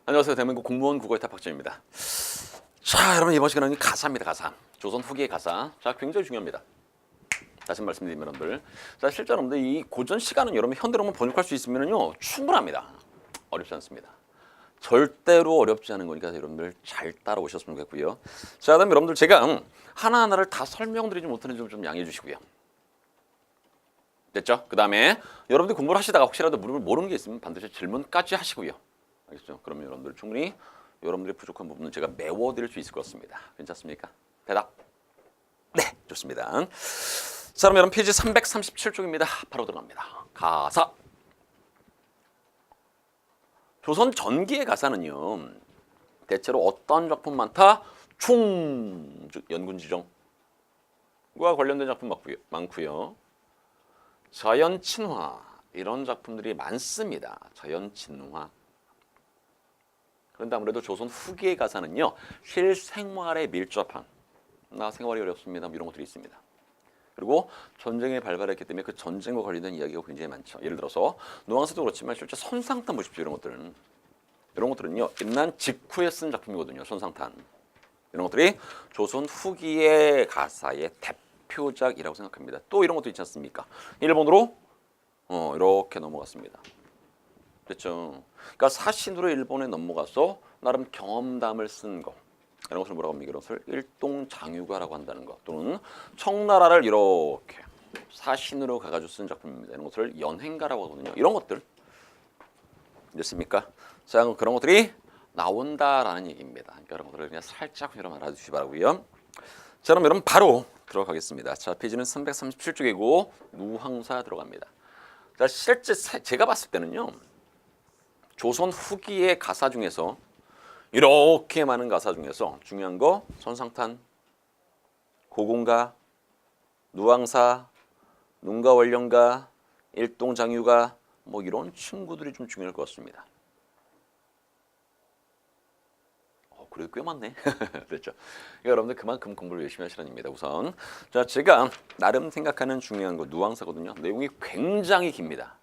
안녕하세요. 대한민국 공무원 국어의 탑박진입니다. 자, 여러분 이번 시간은 가사입니다. 가사. 조선 후기의 가사. 자, 굉장히 중요합니다. 다시 말씀드리면 여러분들. 자, 실제 여러분들 이 고전 시간은 여러분 현대로 한번 번역할 수 있으면요 충분합니다. 어렵지 않습니다. 절대로 어렵지 않은 거니까 여러분들 잘 따라오셨으면 좋겠고요. 자, 그다음에 여러분들 제가 하나하나를 다 설명드리지 못하는 점 좀 양해해 주시고요. 됐죠? 그 다음에 여러분들 공부를 하시다가 혹시라도 모르는 게 있으면 반드시 질문까지 하시고요. 알겠죠? 그러면 여러분들 충분히 여러분들의 부족한 부분은 제가 메워드릴 수 있을 것 같습니다. 괜찮습니까? 대답? 네, 좋습니다. 자, 그럼 여러분 페이지 337쪽입니다. 바로 들어갑니다. 가사. 조선 전기의 가사는요. 대체로 어떤 작품 많다? 즉 연군지정과 관련된 작품 많고요. 자연 친화 이런 작품들이 많습니다. 자연 친화. 그런데 아무래도 조선 후기의 가사는요. 실생활에 밀접한 나 생활이 어렵습니다. 이런 것들이 있습니다. 그리고 전쟁에 발발했기 때문에 그 전쟁과 관련된 이야기가 굉장히 많죠. 예를 들어서 노왕사도 그렇지만 실제 선상탄 보십시오. 이런 것들은요. 임난 직후에 쓴 작품이거든요. 선상탄. 이런 것들이 조선 후기의 가사의 대표작이라고 생각합니다. 또 이런 것도 있지 않습니까? 일본으로 이렇게 넘어갔습니다. 됐죠? 그러니까 사신으로 일본에 넘어가서 나름 경험담을 쓴 거. 이런 것을 뭐라고 합니까? 이것을 일동장유가라고 한다는 것. 또는 청나라를 이렇게 사신으로 가가지고 쓴 작품입니다. 이런 것을 연행가라고 하거든요. 이런 것들. 됐습니까? 자, 그런 것들이 나온다라는 얘기입니다. 그러니까 이런 것들을 그냥 살짝 여러분 알아두시기 바라고요. 자, 그럼 여러분 바로 들어가겠습니다. 자, 페이지는 337쪽이고 누항사 들어갑니다. 자, 실제 제가 봤을 때는요. 조선 후기의 가사 중에서 이렇게 많은 가사 중에서 중요한 거 선상탄, 고공가, 누항사, 눈가원령가, 일동장유가 뭐 이런 친구들이 좀 중요할 것 같습니다. 그래도 꽤 많네. 됐죠? 그러니까 여러분들 그만큼 공부를 열심히 하시라는 얘기입니다. 우선 자, 제가 나름 생각하는 중요한 거 누항사거든요. 내용이 굉장히 깁니다.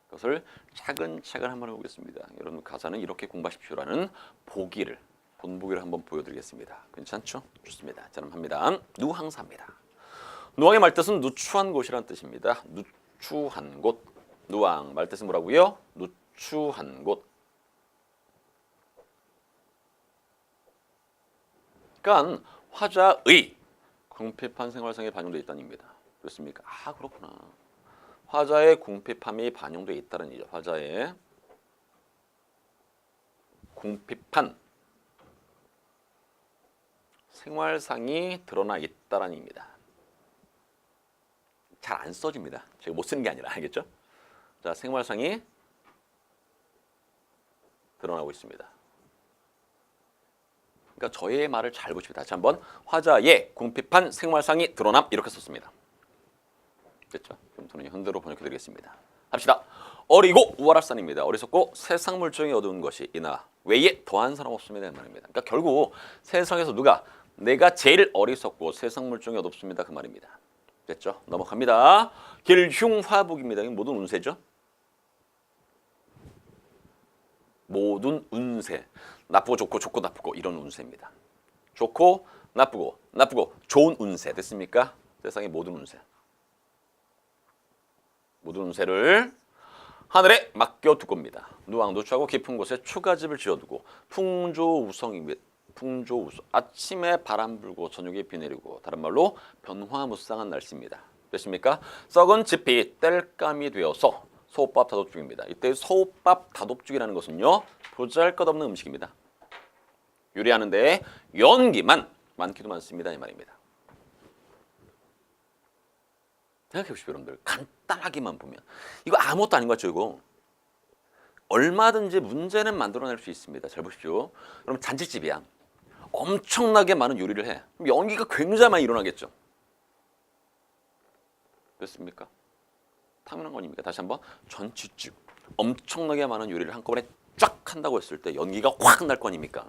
그것을 차근차근 한번 해보겠습니다. 여러분 가사는 이렇게 공부하십시오라는 본보기를 한번 보여드리겠습니다. 괜찮죠? 좋습니다. 자, 그럼 합니다. 누항사입니다. 누항의 말뜻은 누추한 곳이라는 뜻입니다. 누추한 곳. 누항 말뜻은 뭐라고요? 누추한 곳. 그러니까 화자의 궁핍한 생활상에 반영되어 있다는 얘기입니다. 그렇습니까? 아, 그렇구나. 화자의 궁핍함이 반영되어 있다는 얘기죠. 화자의 궁핍한 생활상이 드러나 있다는 얘기입니다. 잘 안 써집니다. 제가 못 쓰는 게 아니라 알겠죠? 자, 생활상이 드러나고 있습니다. 그러니까 저의 말을 잘 보십시오. 다시 한번 화자의 궁핍한 생활상이 드러남 이렇게 썼습니다. 됐죠? 그럼 저는 현대로 번역해드리겠습니다. 합시다. 어리고 우월할산입니다. 어리석고 세상 물정이 어두운 것이 이나 외에 더한 사람 없습니다. 말입니다. 그러니까 결국 세상에서 내가 제일 어리석고 세상 물정이 어둡습니다. 그 말입니다. 됐죠? 넘어갑니다. 길흉화북입니다. 이건 모든 운세죠? 모든 운세. 나쁘고 좋고 좋고 나쁘고 이런 운세입니다. 좋고 나쁘고 좋은 운세. 됐습니까? 세상의 모든 운세. 모든 운세를 하늘에 맡겨둘 겁니다. 누추하고 깊은 곳에 추가집을 지어두고 풍조우성입니다. 풍조우성. 아침에 바람 불고 저녁에 비 내리고 다른 말로 변화무쌍한 날씨입니다. 됐습니까? 썩은 짚이 땔감이 되어서 소밥 다독죽입니다. 이때 소밥 다독죽이라는 것은요. 보잘것없는 음식입니다. 요리하는데 연기만 많기도 많습니다. 이 말입니다. 생각해 보십시오. 여러분들. 간단하게만 보면. 이거 아무것도 아닌 것 같죠? 이거. 얼마든지 문제는 만들어낼 수 있습니다. 잘 보십시오. 그럼 잔치집이야. 엄청나게 많은 요리를 해. 그럼 연기가 굉장히 많이 일어나겠죠? 됐습니까? 당연한 거 아닙니까? 다시 한번 잔치집. 엄청나게 많은 요리를 한꺼번에 쫙 한다고 했을 때 연기가 확 날 거 아닙니까?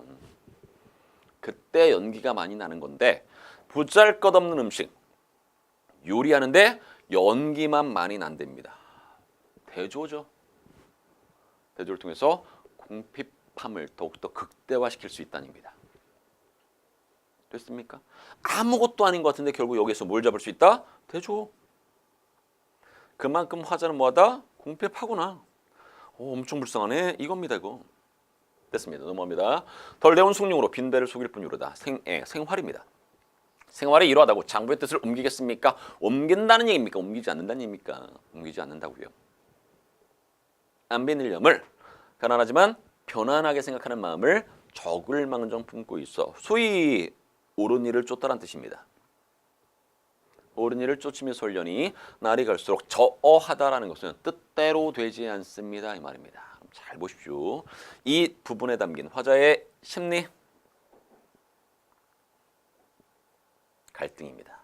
그때 연기가 많이 나는 건데 보잘것없는 음식 요리하는데 연기만 많이 난답니다. 대조죠. 대조를 통해서 궁핍 답답함을 더욱더 극대화시킬 수 있다는 겁니다. 됐습니까? 아무것도 아닌 것 같은데 결국 여기에서 뭘 잡을 수 있다? 되죠. 그만큼 화자는 뭐하다? 궁핍하구나. 엄청 불쌍하네. 이겁니다. 이거. 됐습니다. 넘어갑니다. 덜 데운 숭늉으로 빈배를 속일 뿐이로다. 생활입니다. 생활이 이러하다고 장부의 뜻을 옮기겠습니까? 옮긴다는 얘기입니까? 옮기지 않는다는 얘기입니까? 옮기지 않는다고요. 안빈일념을 가난하지만 편안하게 생각하는 마음을 적을망정 품고 있어. 소위 옳은 일을 쫓다란 뜻입니다. 옳은 일을 쫓으며 설련이 날이 갈수록 저어하다라는 것은 뜻대로 되지 않습니다. 이 말입니다. 잘 보십시오. 이 부분에 담긴 화자의 심리 갈등입니다.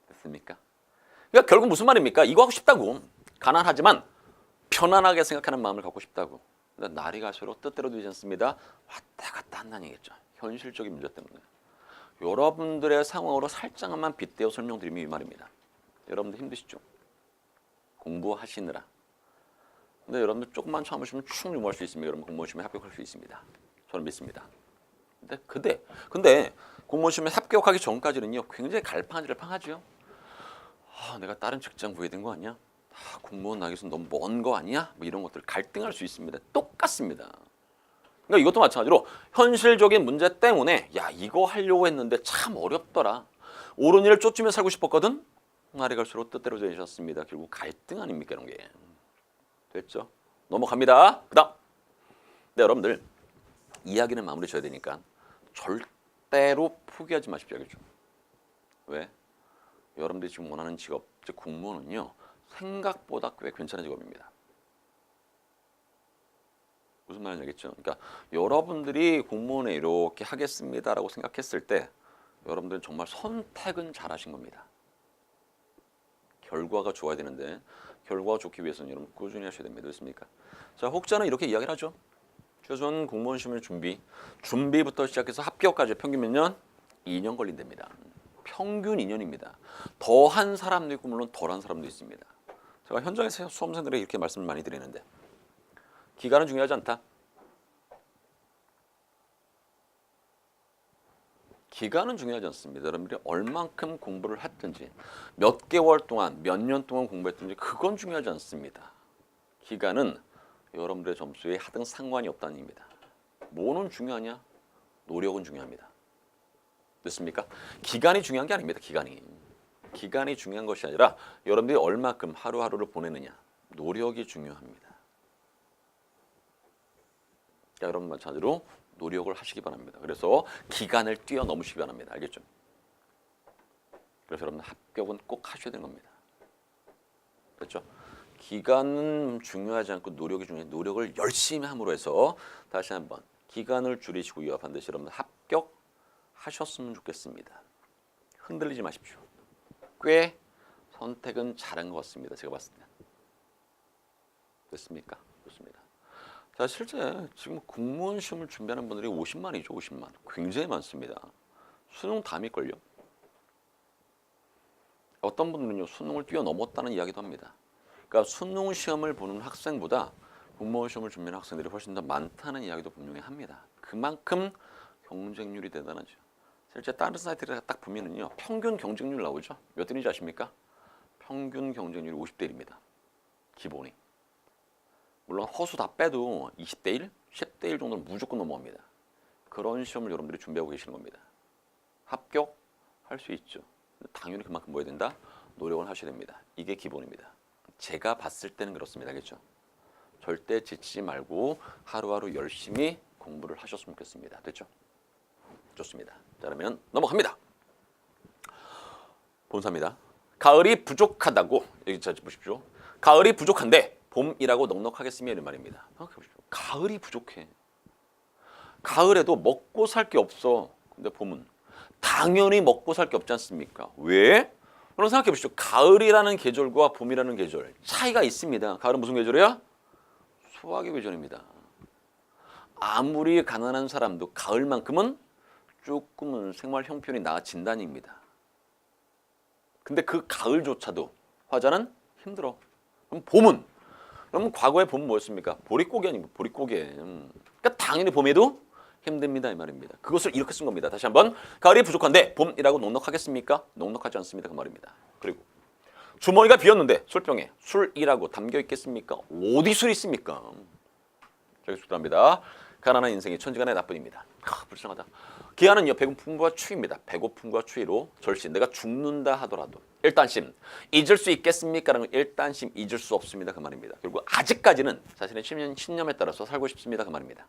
됐습니까? 그러니까 결국 무슨 말입니까? 이거 하고 싶다고. 가난하지만 편안하게 생각하는 마음을 갖고 싶다고. 날이 갈수록 뜻대로 되지 않습니다. 왔다 갔다 한다는 얘기겠죠. 현실적인 문제 때문에. 여러분들의 상황으로 살짝만 빗대어 설명드리면 이 말입니다. 여러분들 힘드시죠? 공부하시느라. 근데 여러분들 조금만 참으시면 충분히 공부할 수 있습니다. 여러분 공무원 시험에 합격할 수 있습니다. 저는 믿습니다. 근데 공무원 시험에 합격하기 전까지는요. 굉장히 갈팡질팡하죠. 내가 다른 직장 구해야 되는 거 아니야? 공무원 나기 위해서 너무 먼 거 아니야? 뭐 이런 것들 갈등할 수 있습니다. 똑같습니다. 그러니까 이것도 마찬가지로 현실적인 문제 때문에 야 이거 하려고 했는데 참 어렵더라. 옳은 일을 쫓으며 살고 싶었거든. 날이 갈수록 뜻대로 되셨습니다. 결국 갈등 아닙니까 이런 게. 됐죠? 넘어갑니다. 그다음. 네, 여러분들 이야기는 마무리 져야 되니까 절대로 포기하지 마십시오. 알겠죠? 왜? 여러분들이 지금 원하는 직업, 즉 공무원은요. 생각보다 꽤 괜찮은 직업입니다. 무슨 말인지 알겠죠? 그러니까 여러분들이 공무원에 이렇게 하겠습니다라고 생각했을 때 여러분들은 정말 선택은 잘하신 겁니다. 결과가 좋아야 되는데 결과가 좋기 위해서는 여러분 꾸준히 하셔야 됩니다. 됐습니까? 자, 혹자는 이렇게 이야기를 하죠. 최소한 공무원 시험의 준비부터 시작해서 합격까지 평균 몇 년? 2년 걸린답니다. 평균 2년입니다. 더한 사람도 있고 물론 덜한 사람도 있습니다. 제가 현장에서 수험생들에게 이렇게 말씀을 많이 드리는데 기간은 중요하지 않다. 기간은 중요하지 않습니다. 여러분들이 얼만큼 공부를 했든지 몇 개월 동안 몇 년 동안 공부했든지 그건 중요하지 않습니다. 기간은 여러분들의 점수에 하등 상관이 없다는 얘기입니다. 뭐는 중요하냐? 노력은 중요합니다. 됐습니까? 기간이 중요한 게 아닙니다. 기간이 중요한 것이 아니라 여러분들이 얼마큼 하루하루를 보내느냐. 노력이 중요합니다. 자, 여러분 마찬가지로 노력을 하시기 바랍니다. 그래서 기간을 뛰어넘으시기 바랍니다. 알겠죠? 그래서 여러분 합격은 꼭 하셔야 되는 겁니다. 됐죠? 기간은 중요하지 않고 노력이 중요해요. 노력을 열심히 함으로 해서 다시 한번 기간을 줄이시고요. 반드시 여러분 합격하셨으면 좋겠습니다. 흔들리지 마십시오. 꽤 선택은 잘한 것 같습니다. 제가 봤을 때. 됐습니까? 좋습니다. 자, 실제 지금 공무원 시험을 준비하는 분들이 50만이죠. 50만. 굉장히 많습니다. 수능 다 믿걸요. 어떤 분들은요. 수능을 뛰어넘었다는 이야기도 합니다. 그러니까 수능 시험을 보는 학생보다 공무원 시험을 준비하는 학생들이 훨씬 더 많다는 이야기도 분명히 합니다. 그만큼 경쟁률이 대단하죠. 실제 다른 사이트를 딱 보면은요. 평균 경쟁률 나오죠. 몇 대인지 아십니까? 평균 경쟁률이 50대 1입니다. 기본이. 물론 허수 다 빼도 20대 1, 10대 1 정도는 무조건 넘어갑니다. 그런 시험을 여러분들이 준비하고 계시는 겁니다. 합격할 수 있죠. 당연히 그만큼 뭐 해야 된다? 노력을 하셔야 됩니다. 이게 기본입니다. 제가 봤을 때는 그렇습니다. 알겠죠? 절대 지치지 말고 하루하루 열심히 공부를 하셨으면 좋겠습니다. 됐죠? 좋습니다. 자, 그러면 넘어갑니다. 본사입니다. 가을이 부족하다고 여기 잘 보십시오. 가을이 부족한데 봄이라고 넉넉하겠으며 이런 말입니다. 보십시오. 가을이 부족해. 가을에도 먹고 살 게 없어. 근데 봄은 당연히 먹고 살 게 없지 않습니까? 왜? 그럼 생각해 보십시오. 가을이라는 계절과 봄이라는 계절 차이가 있습니다. 가을은 무슨 계절이야? 수확의 계절입니다. 아무리 가난한 사람도 가을만큼은 조금은 생활 형편이 나아진다는 얘기입니다. 근데 그 가을조차도 화자는 힘들어. 그럼 봄은 그러면 과거의 봄은 뭐였습니까? 보릿고개 아닙니까? 보릿고개. 그러니까 당연히 봄에도 힘듭니다 이 말입니다. 그것을 이렇게 쓴 겁니다. 다시 한번 가을이 부족한데 봄이라고 넉넉하겠습니까? 넉넉하지 않습니다 그 말입니다. 그리고 주머니가 비었는데 술병에 술이라고 담겨 있겠습니까? 어디 술이 있습니까? 저기 숙답니다. 가난한 인생이 천지간의 나뿐입니다. 불쌍하다. 기한은요 배고픔과 추위입니다. 배고픔과 추위로 절신 내가 죽는다 하더라도 일단심 잊을 수 있겠습니까? 라는 건 일단심 잊을 수 없습니다 그 말입니다. 결국 아직까지는 자신의 신념에 따라서 살고 싶습니다 그 말입니다.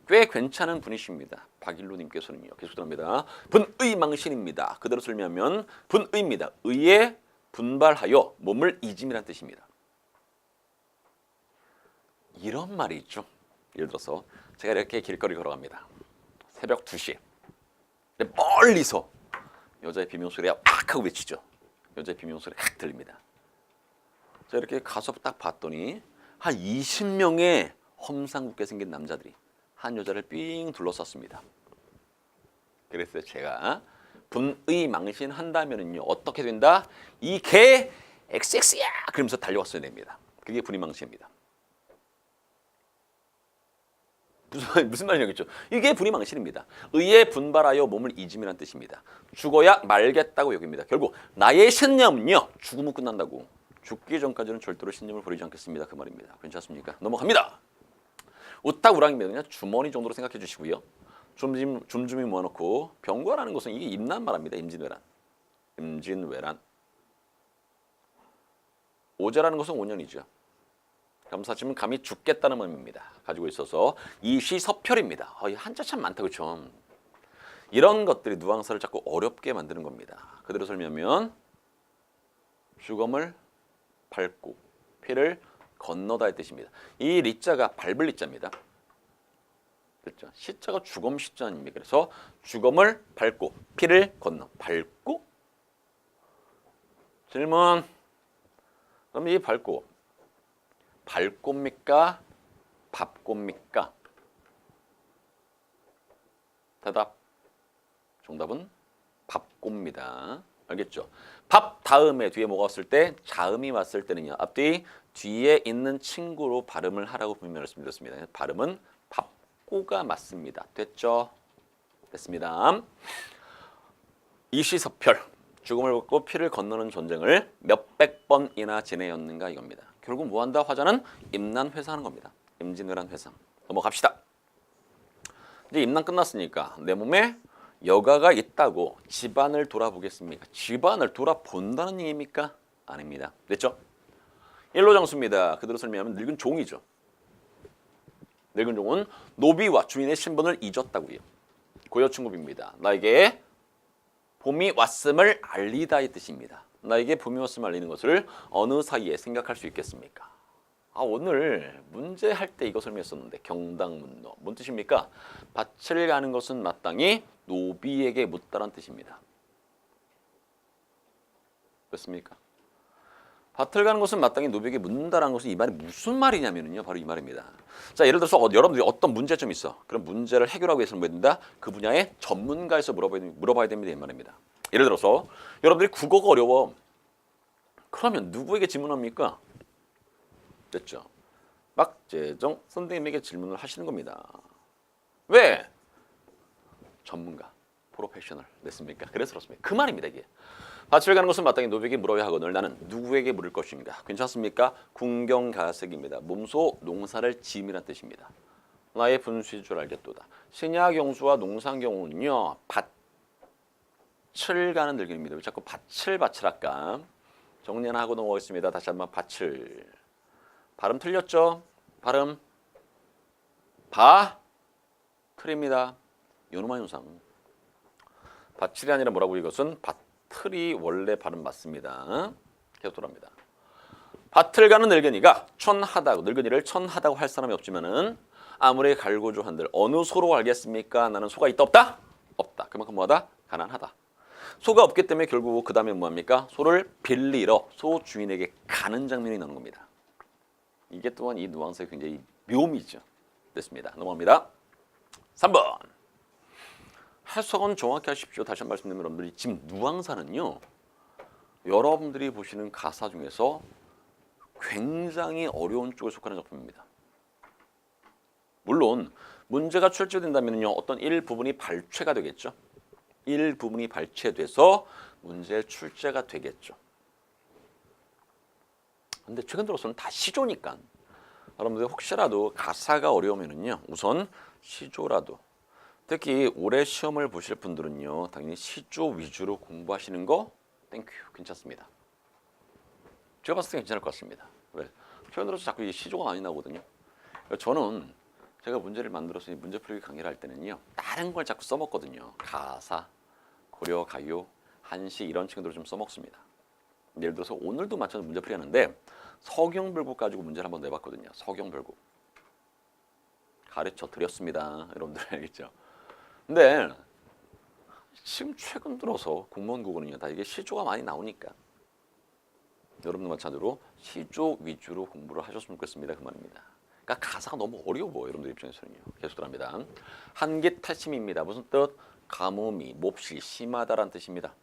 꽤 괜찮은 분이십니다. 박일로님께서는요 계속합니다. 분의망신입니다. 그대로 설명하면 분의입니다. 의에 분발하여 몸을 잊음이란 뜻입니다. 이런 말이 있죠. 예를 들어서 제가 이렇게 길거리 걸어갑니다. 새벽 2시 멀리서 여자의 비명소리가 악 하고 외치죠. 여자의 비명소리가 악 들립니다. 제가 이렇게 가서 딱 봤더니 한 20명의 험상궂게 생긴 남자들이 한 여자를 삥 둘러쌌습니다. 그래서 제가 분의망신 한다면은요 어떻게 된다? 이 개 XX야 그러면서 달려왔어야 됩니다. 그게 분의망신입니다. 무슨 말이냐겠죠? 이게 분의망신입니다. 의에 분발하여 몸을 잊음이란 뜻입니다. 죽어야 말겠다고 여깁니다. 결국 나의 신념은요 죽으면 끝난다고. 죽기 전까지는 절대로 신념을 버리지 않겠습니다. 그 말입니다. 괜찮습니까? 넘어갑니다. 우탁우락입니다. 그냥 주머니 정도로 생각해 주시고요. 줌줌이 모아놓고 병과라는 것은 이게 임난 말합니다. 임진왜란. 임진왜란. 오제라는 것은 5년이죠. 감사치면 감히 죽겠다는 의미입니다. 가지고 있어서 이시섭혈입니다. 한자 참 많다 그렇죠. 이런 것들이 누앙스를 자꾸 어렵게 만드는 겁니다. 그대로 설명하면 죽음을 밟고 피를 건너다의 뜻입니다. 이 리자가 밟을 리자입니다. 그렇죠? 시자가 죽음 시자 아닙니까? 그래서 죽음을 밟고 피를 건너 밟고 질문. 그럼 이 밟고 밟고입니까? 밥고입니까? 대답. 정답은 밥고입니다. 알겠죠? 밥 다음에 뒤에 뭐가 왔을 때 자음이 왔을 때는요. 앞뒤 뒤에 있는 친구로 발음을 하라고 분명히 말씀드렸습니다. 발음은 밥고가 맞습니다. 됐죠? 됐습니다. 이시섭혈. 죽음을 밟고 피를 건너는 전쟁을 몇백 번이나 지내었는가 이겁니다. 결국 뭐한다? 화자는 임난회상하는 겁니다. 임진왜란 회상. 넘어갑시다. 이제 임난 끝났으니까 내 몸에 여가가 있다고 집안을 돌아보겠습니까? 집안을 돌아본다는 얘기입니까? 아닙니다. 됐죠? 일로장수입니다. 그대로 설명하면 늙은 종이죠. 늙은 종은 노비와 주인의 신분을 잊었다고요. 고여충급입니다. 나에게 봄이 왔음을 알리다 이 뜻입니다. 나에게 봄이 왔음을 알리는 것을 어느 사이에 생각할 수 있겠습니까? 오늘 문제 할 때 이거 설명했었는데 경당문노. 뭔 뜻입니까? 밭을 가는 것은 마땅히 노비에게 묻다란 뜻입니다. 됐습니까? 밭을 가는 것은 마땅히 노비에게 묻는다라는 것은 이 말이 무슨 말이냐면요. 바로 이 말입니다. 자, 예를 들어서 여러분들이 어떤 문제점이 있어. 그럼 문제를 해결하기 위해서는 뭐 된다? 그 분야의 전문가에서 물어봐야 됩니다. 이 말입니다. 예를 들어서 여러분들이 국어가 어려워. 그러면 누구에게 질문합니까? 됐죠? 박재정 선생님에게 질문을 하시는 겁니다. 왜? 전문가, 프로페셔널 됐습니까? 그래서 그렇습니다. 그 말입니다. 이게. 밭을 가는 것은 마땅히 노비에게 물어야 하거늘 나는 누구에게 물을 것인가? 괜찮습니까? 궁경가색입니다. 몸소 농사를 지음이란 뜻입니다. 나의 분수일 줄 알겠도다. 신야경수와 농상경우는요. 밭을 가는 들기입니다. 왜 자꾸 밭을 할까? 정리 하나 하고 넘어가겠습니다. 다시 한번 밭을. 발음 틀렸죠? 발음 틀입니다. 요놈한 현상. 밭을이 아니라 뭐라고 이것은 밭을이 원래 발음 맞습니다. 계속 돌아옵니다. 밭을 가는 늙은이가 천하다고 늙은이를 천하다고 할 사람이 없지만은 아무리 갈고조한들 어느 소로 알겠습니까? 나는 소가 있다 없다? 없다. 그만큼 뭐하다? 가난하다. 소가 없기 때문에 결국 그 다음에 뭐합니까? 소를 빌리러 소 주인에게 가는 장면이 나오는 겁니다. 이게 또한 이 누앙스의 굉장히 묘미죠. 됐습니다. 넘어갑니다. 3번. 해석은 정확히 하십시오. 다시 한번 말씀드리면 여러분들이 지금 누앙사는요. 여러분들이 보시는 가사 중에서 굉장히 어려운 쪽에 속하는 작품입니다. 물론 문제가 출제된다면요 어떤 일부분이 발췌가 되겠죠. 일부분이 발췌돼서 문제 출제가 되겠죠. 근데 최근 들어서는 다 시조니까 여러분들 혹시라도 가사가 어려우면은요 우선 시조라도, 특히 올해 시험을 보실 분들은요 당연히 시조 위주로 공부하시는 거 땡큐 괜찮습니다. 제가 봤을 때 괜찮을 것 같습니다. 왜? 최근 들어서 자꾸 이 시조가 많이 나오거든요. 저는 제가 문제를 만들어서 문제 풀기 강의를 할 때는요 다른 걸 자꾸 써먹거든요. 가사, 고려, 가요, 한시 이런 친구들을 좀 써먹습니다. 예를 들어서 오늘도 마찬가지로 문제 풀이 하는데 서경별국 가지고 문제를 한번 내봤거든요. 서경별국 가르쳐 드렸습니다. 여러분들 알겠죠? 근데 지금 최근 들어서 공무원 국어는요 다 이게 시조가 많이 나오니까 여러분들 마찬가지로 시조 위주로 공부를 하셨으면 좋겠습니다. 그 말입니다. 그러니까 가사가 너무 어려워 여러분들 입장에서는요. 계속 들어갑니다. 한계탈심입니다. 무슨 뜻? 가뭄이 몹시 심하다란 뜻입니다.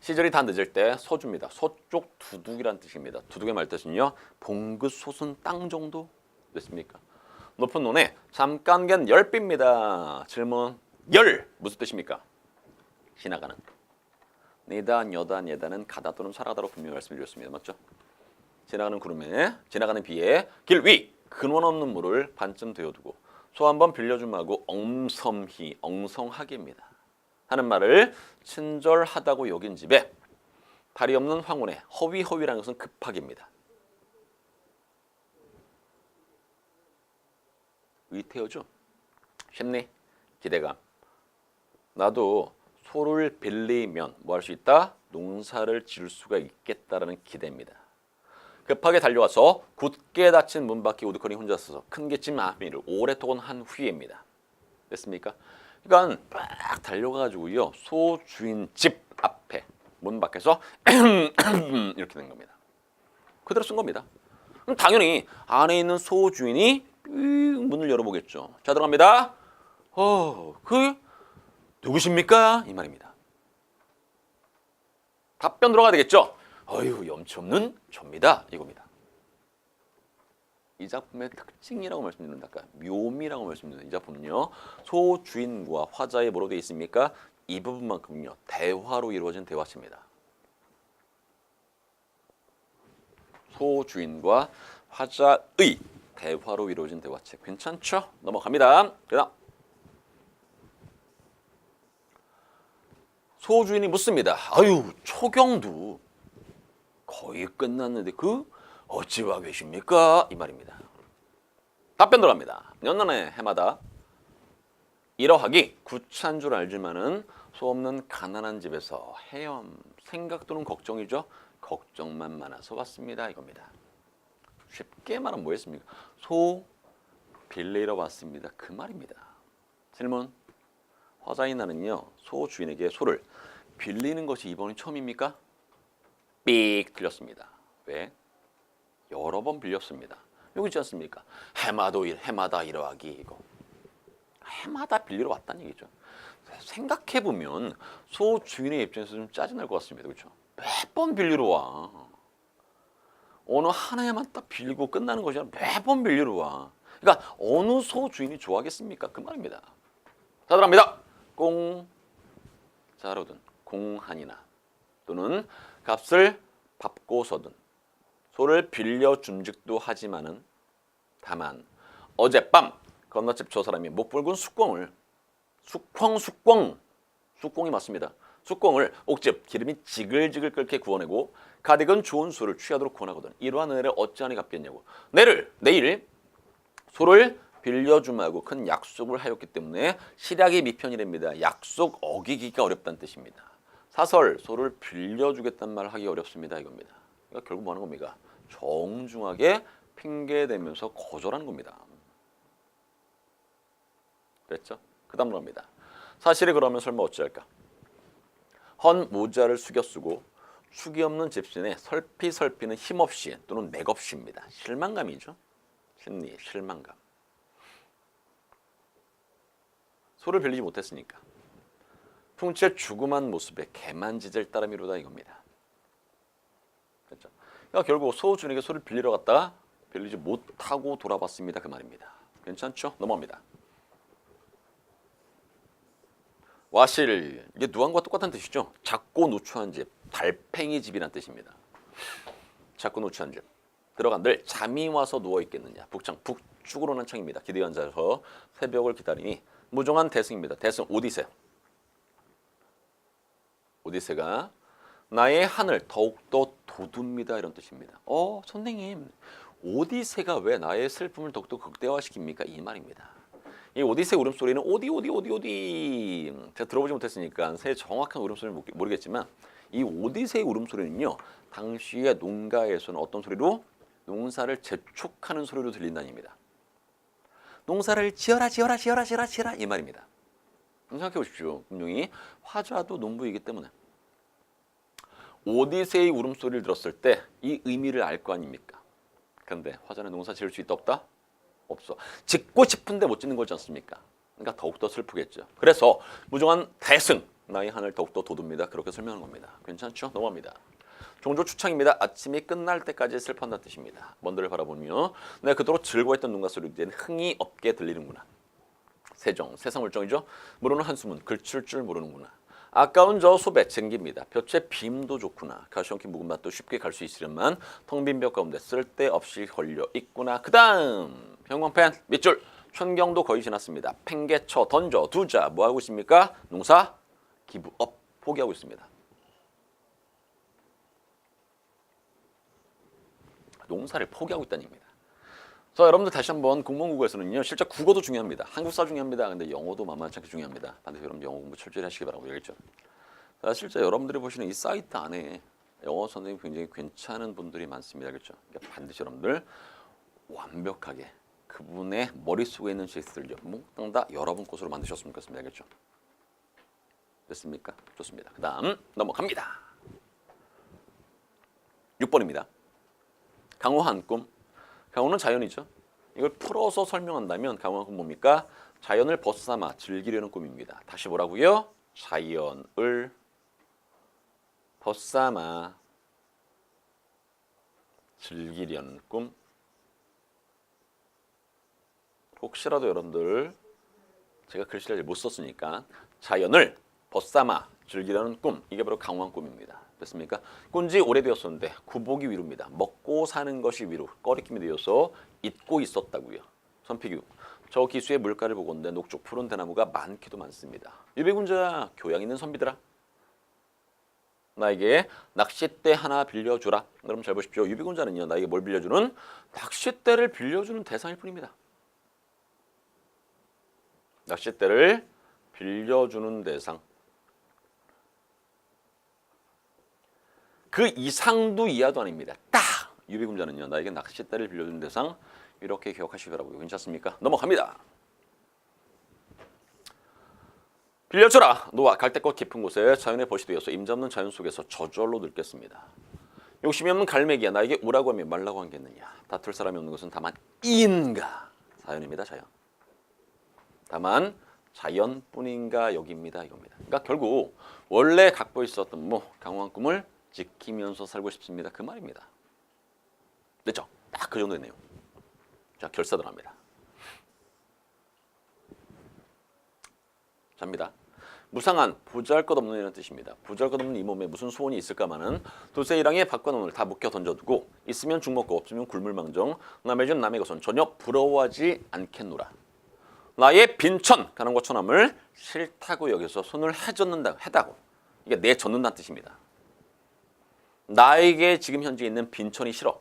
시절이 다 늦을 때 서줍니다. 서쪽 두둑이란 뜻입니다. 두둑의 말뜻은요 봉긋 솟은 땅 정도 됐습니까? 높은 논에 잠깐 갠 열비입니다. 질문 열 무슨 뜻입니까? 지나가는. 니단 여단 예단은 가다 또는 살아가다로 분명히 말씀드렸습니다. 맞죠? 지나가는 구름에 지나가는 비에 길 위 근원 없는 물을 반쯤 되어두고 소 한번 빌려줌하고 엉섬히 엉성하게입니다. 하는 말을 친절하다고 여긴 집에 발이 없는 황혼에 허위허위라는 것은 급하게입니다. 위태어죠. 쉽니? 기대감. 나도 소를 빌리면 뭐 할 수 있다? 농사를 지을 수가 있겠다라는 기대입니다. 급하게 달려와서 굳게 닫힌 문 밖에 우두커니 혼자 서서 큰 개찜 아미를 오랫동안 한 후에입니다. 됐습니까? 그러니까 막 달려가지고요 소 주인 집 앞에 문 밖에서 이렇게 된 겁니다. 그대로 쓴 겁니다. 그럼 당연히 안에 있는 소 주인이 문을 열어보겠죠. 자 들어갑니다. 그 누구십니까? 이 말입니다. 답변 들어가야 되겠죠. 어휴 염치 없는 접니다 이겁니다. 이 작품의 특징이라고 말씀드리는 아까 묘미라고 말씀드리는 이 작품은요 소 주인과 화자의 뭐로 되어 있습니까? 이 부분만큼은요 대화로 이루어진 대화입니다. 소 주인과 화자의 대화로 이루어진 대화책 괜찮죠? 넘어갑니다. 그다음 소 주인이 묻습니다. 아유 초경도 거의 끝났는데 그 어찌 와 계십니까? 이 말입니다. 답변 들어갑니다. 년년에 해마다 이러하기 구차한 줄 알지만은 소 없는 가난한 집에서 헤엄 생각 또는 걱정이죠. 걱정만 많아서 왔습니다. 이겁니다. 쉽게 말하면 뭐였습니까? 소 빌리러 왔습니다. 그 말입니다. 질문. 화자인 나는요 소 주인에게 소를 빌리는 것이 이번이 처음입니까? 삑 틀렸습니다. 왜? 여러 번 빌렸습니다. 여기 있지 않습니까? 해마다 이러하기 이거. 해마다 빌리러 왔다는 얘기죠. 생각해보면 소 주인의 입장에서 좀 짜증날 것 같습니다. 그렇죠? 몇 번 빌리러 와. 어느 하나에만 딱 빌리고 끝나는 것이 아니라 매번 빌리러 와. 그러니까 어느 소 주인이 좋아하겠습니까? 그 말입니다. 자 들어갑니다. 공자로든 공한이나 또는 값을 밟고서든 소를 빌려준 즉도 하지만은 다만 어젯밤 건너집 저 사람이 못 붉은 숙공을 숙공이 맞습니다. 숙공을 옥집 기름이 지글지글 끓게 구워내고 가득은 좋은 술을 취하도록 권하거든 이러한 은혜를 어찌하니 갚겠냐고 내일 소를 빌려주마고 큰 약속을 하였기 때문에 실약이 미편이랍니다. 약속 어기기가 어렵다는 뜻입니다. 사설 소를 빌려주겠다는 말을 하기 어렵습니다. 이겁니다. 그러니까 결국 뭐 하는 겁니까? 정중하게 핑계대면서 거절하는 겁니다. 됐죠? 그 다음 갑니다. 사실이 그러면 설마 어찌할까? 헌 모자를 숙여 쓰고 축이 없는 집신에 설피는 힘없이 또는 맥없이입니다. 실망감이죠. 심리, 실망감. 소를 빌리지 못했으니까. 풍채 죽음한 모습에 개만지질 따름이로다 이겁니다. 그렇죠? 그러니까 결국 소준에게 소를 빌리러 갔다가 빌리지 못하고 돌아봤습니다. 그 말입니다. 괜찮죠? 넘어갑니다. 와실, 이게 누한과 똑같은 뜻이죠. 작고 노출한 집, 달팽이 집이란 뜻입니다. 작고 노출한 집. 들어간들 잠이 와서 누워 있겠느냐. 북창, 북쪽으로는 창입니다. 기대에 앉아서 새벽을 기다리니 무정한 대승입니다. 대승 오디세. 오디세가 나의 한을 더욱더 돋웁니다. 이런 뜻입니다. 선생님, 오디세가 왜 나의 슬픔을 더욱더 극대화시킵니까? 이 말입니다. 이 오디세 울음소리는 오디 제가 들어보지 못했으니까 새 정확한 울음소리는 모르겠지만 이 오디세의 울음소리는요. 당시의 농가에서는 어떤 소리로? 농사를 재촉하는 소리로 들린다는 얘기입니다. 농사를 지어라 이 말입니다. 생각해 보십시오. 분명히 화자도 농부이기 때문에 오디세의 울음소리를 들었을 때 이 의미를 알 거 아닙니까? 그런데 화자는 농사 지을 수 있다 없다? 없어. 짓고 싶은데 못 짓는 거지 않습니까? 그러니까 더욱더 슬프겠죠. 그래서 무정한 대승, 나의 한을 더욱더 돋웁니다. 그렇게 설명하는 겁니다. 괜찮죠? 넘어갑니다. 종조 추창입니다. 아침이 끝날 때까지 슬퍼한다는 뜻입니다. 먼 데를 바라보며 내가 그토록 즐거워했던 눈과 소리도 이제는 흥이 없게 들리는구나. 세정, 세상 물정이죠. 모르는 한숨은 글칠 줄 모르는구나. 아까운 저 소배 쟁깁니다. 볕의 빔도 좋구나. 가시원키 묵은 맛도 쉽게 갈 수 있으련만 텅 빈 벽 가운데 쓸데없이 걸려 있구나. 그 다음 형광펜 밑줄. 춘경도 거의 지났습니다. 팽개쳐 던져 두자. 뭐하고 있습니까? 농사 기부업 포기하고 있습니다. 농사를 포기하고 있다는 얘기입니다. 자, 여러분들 다시 한번 공무원국어에서는요. 실제 국어도 중요합니다. 한국사 중요합니다. 근데 영어도 만만치 않게 중요합니다. 반드시 여러분 영어 공부 철저히 하시기 바라고 얘기했죠. 자, 실제 여러분들이 보시는 이 사이트 안에 영어 선생님 굉장히 괜찮은 분들이 많습니다. 그렇죠? 그러니까 반드시 여러분들 완벽하게 그분의 머릿속에 있는 제스들을요. 몽땅 다 여러분 것으로 만드셨으면 좋겠습니다. 알겠죠? 됐습니까? 좋습니다. 그 다음 넘어갑니다. 6번입니다. 강호 한 꿈. 강호는 자연이죠. 이걸 풀어서 설명한다면 강호 한 꿈 뭡니까? 자연을 벗삼아 즐기려는 꿈입니다. 다시 뭐라고요? 자연을 벗삼아 즐기려는 꿈. 혹시라도 여러분들 제가 글씨를 못 썼으니까 자연을 벗삼아 즐기려는 꿈. 이게 바로 강호 한 꿈입니다. 됐습니까? 꾼지 오래되었었는데 구복이 위로입니다. 먹고 사는 것이 위로. 꺼리낌이 되어서 잊고 있었다고요. 선피규. 저 기수의 물가를 보건대 녹쪽 푸른 대나무가 많기도 많습니다. 유배군자 교양 있는 선비들아. 나에게 낚싯대 하나 빌려주라. 여러분 잘 보십시오. 유배군자는요. 나에게 뭘 빌려주는? 낚싯대를 빌려주는 대상일 뿐입니다. 낚싯대를 빌려주는 대상. 그 이상도 이하도 아닙니다. 딱! 유비금자는요. 나에게 낚싯대를 빌려주는 대상 이렇게 기억하시더라고요. 괜찮습니까? 넘어갑니다. 빌려줘라. 노아 갈대꽃 깊은 곳에 자연의 벗이 되어서 임잡는 자연 속에서 저절로 늙겠습니다. 욕심이 없는 갈매기야 나에게 오라고 하며 말라고 한겠느냐. 다툴 사람이 없는 것은 다만 인가. 자연입니다. 자연. 다만 자연뿐인가 여기입니다. 이겁니다. 그러니까 결국 원래 갖고 있었던 강호한 꿈을 지키면서 살고 싶습니다. 그 말입니다. 됐죠? 딱 그 정도의 내용. 자, 결사 들어갑니다. 잡니다. 무상한 보잘것없는 이라는 뜻입니다. 보잘것없는 이 몸에 무슨 소원이 있을까마는 도세이랑의 밭과 논을 다 묶여 던져두고 있으면 죽 먹고 없으면 굶을 망정 남의 전 남의 것은 전혀 부러워하지 않겠노라. 나의 빈천, 가난과 천함을 싫다고 여기서 손을 해다고. 이게 내젓는다는 뜻입니다. 나에게 지금 현재 있는 빈천이 싫어.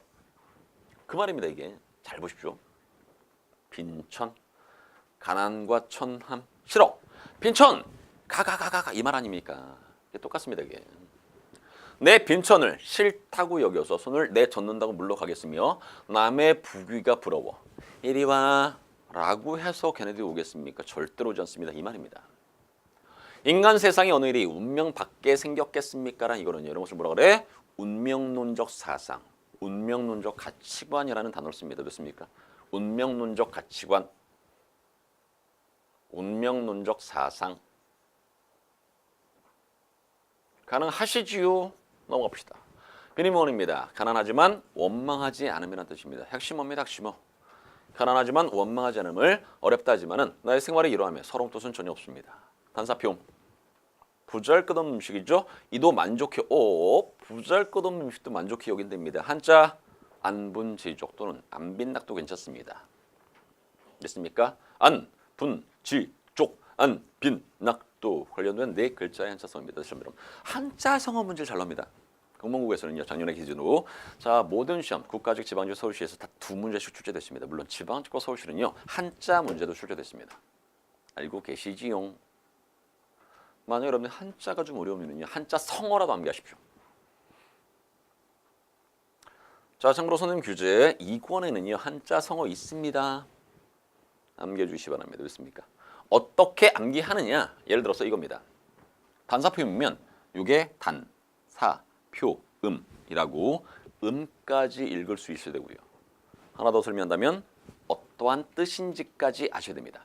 그 말입니다. 이게 잘 보십시오. 빈천, 가난과 천함 싫어. 빈천 가 이 말 아닙니까? 이게 똑같습니다. 이게 내 빈천을 싫다고 여겨서 손을 내젓는다고 물러가겠으며 남의 부귀가 부러워 이리 와 라고 해서 걔네들이 오겠습니까? 절대로 오지 않습니다. 이 말입니다. 인간 세상에 어느 일이 운명 밖에 생겼겠습니까? 라는 이거는요. 이런 것을 뭐라 그래? 운명론적 사상, 운명론적 가치관이라는 단어를 씁니다. 됐습니까? 운명론적 가치관, 운명론적 사상. 가능하시지요? 넘어갑시다. 비니몬입니다. 가난하지만 원망하지 않으면 뜻입니다. 핵심어입니다. 핵심어. 가난하지만 원망하지 않음을 어렵다 하지만은 나의 생활에 이러하며 서러운 뜻은 전혀 없습니다. 단사표. 부잘것없는 음식이죠. 이도 만족해. 부잘것없는 음식도 만족해 여긴답니다. 한자 안분지족 또는 안빈낙도 괜찮습니다. 됐습니까? 안, 분, 지, 족, 안, 빈, 낙도 관련된 네 글자의 한자성입니다. 시험처럼 한자 성어 문제를 잘 납니다. 공무원국에서는요 작년에 기준으로 자 모든 시험 국가직 지방직 서울시에서 다 2문제씩 출제됐습니다. 물론 지방직과 서울시는요 한자 문제도 출제됐습니다. 알고 계시지요? 만약 여러분들 한자가 좀 어려우면요 한자 성어라도 암기하십시오. 자 참고로 선생님 규제 2권에는요 한자 성어 있습니다. 암기해 주시기 바랍니다. 됐습니까? 어떻게 암기하느냐? 예를 들어서 이겁니다. 단사표이면 이게 단, 사, 표, 음이라고 음까지 읽을 수 있어야 되고요. 하나 더 설명한다면 어떠한 뜻인지까지 아셔야 됩니다.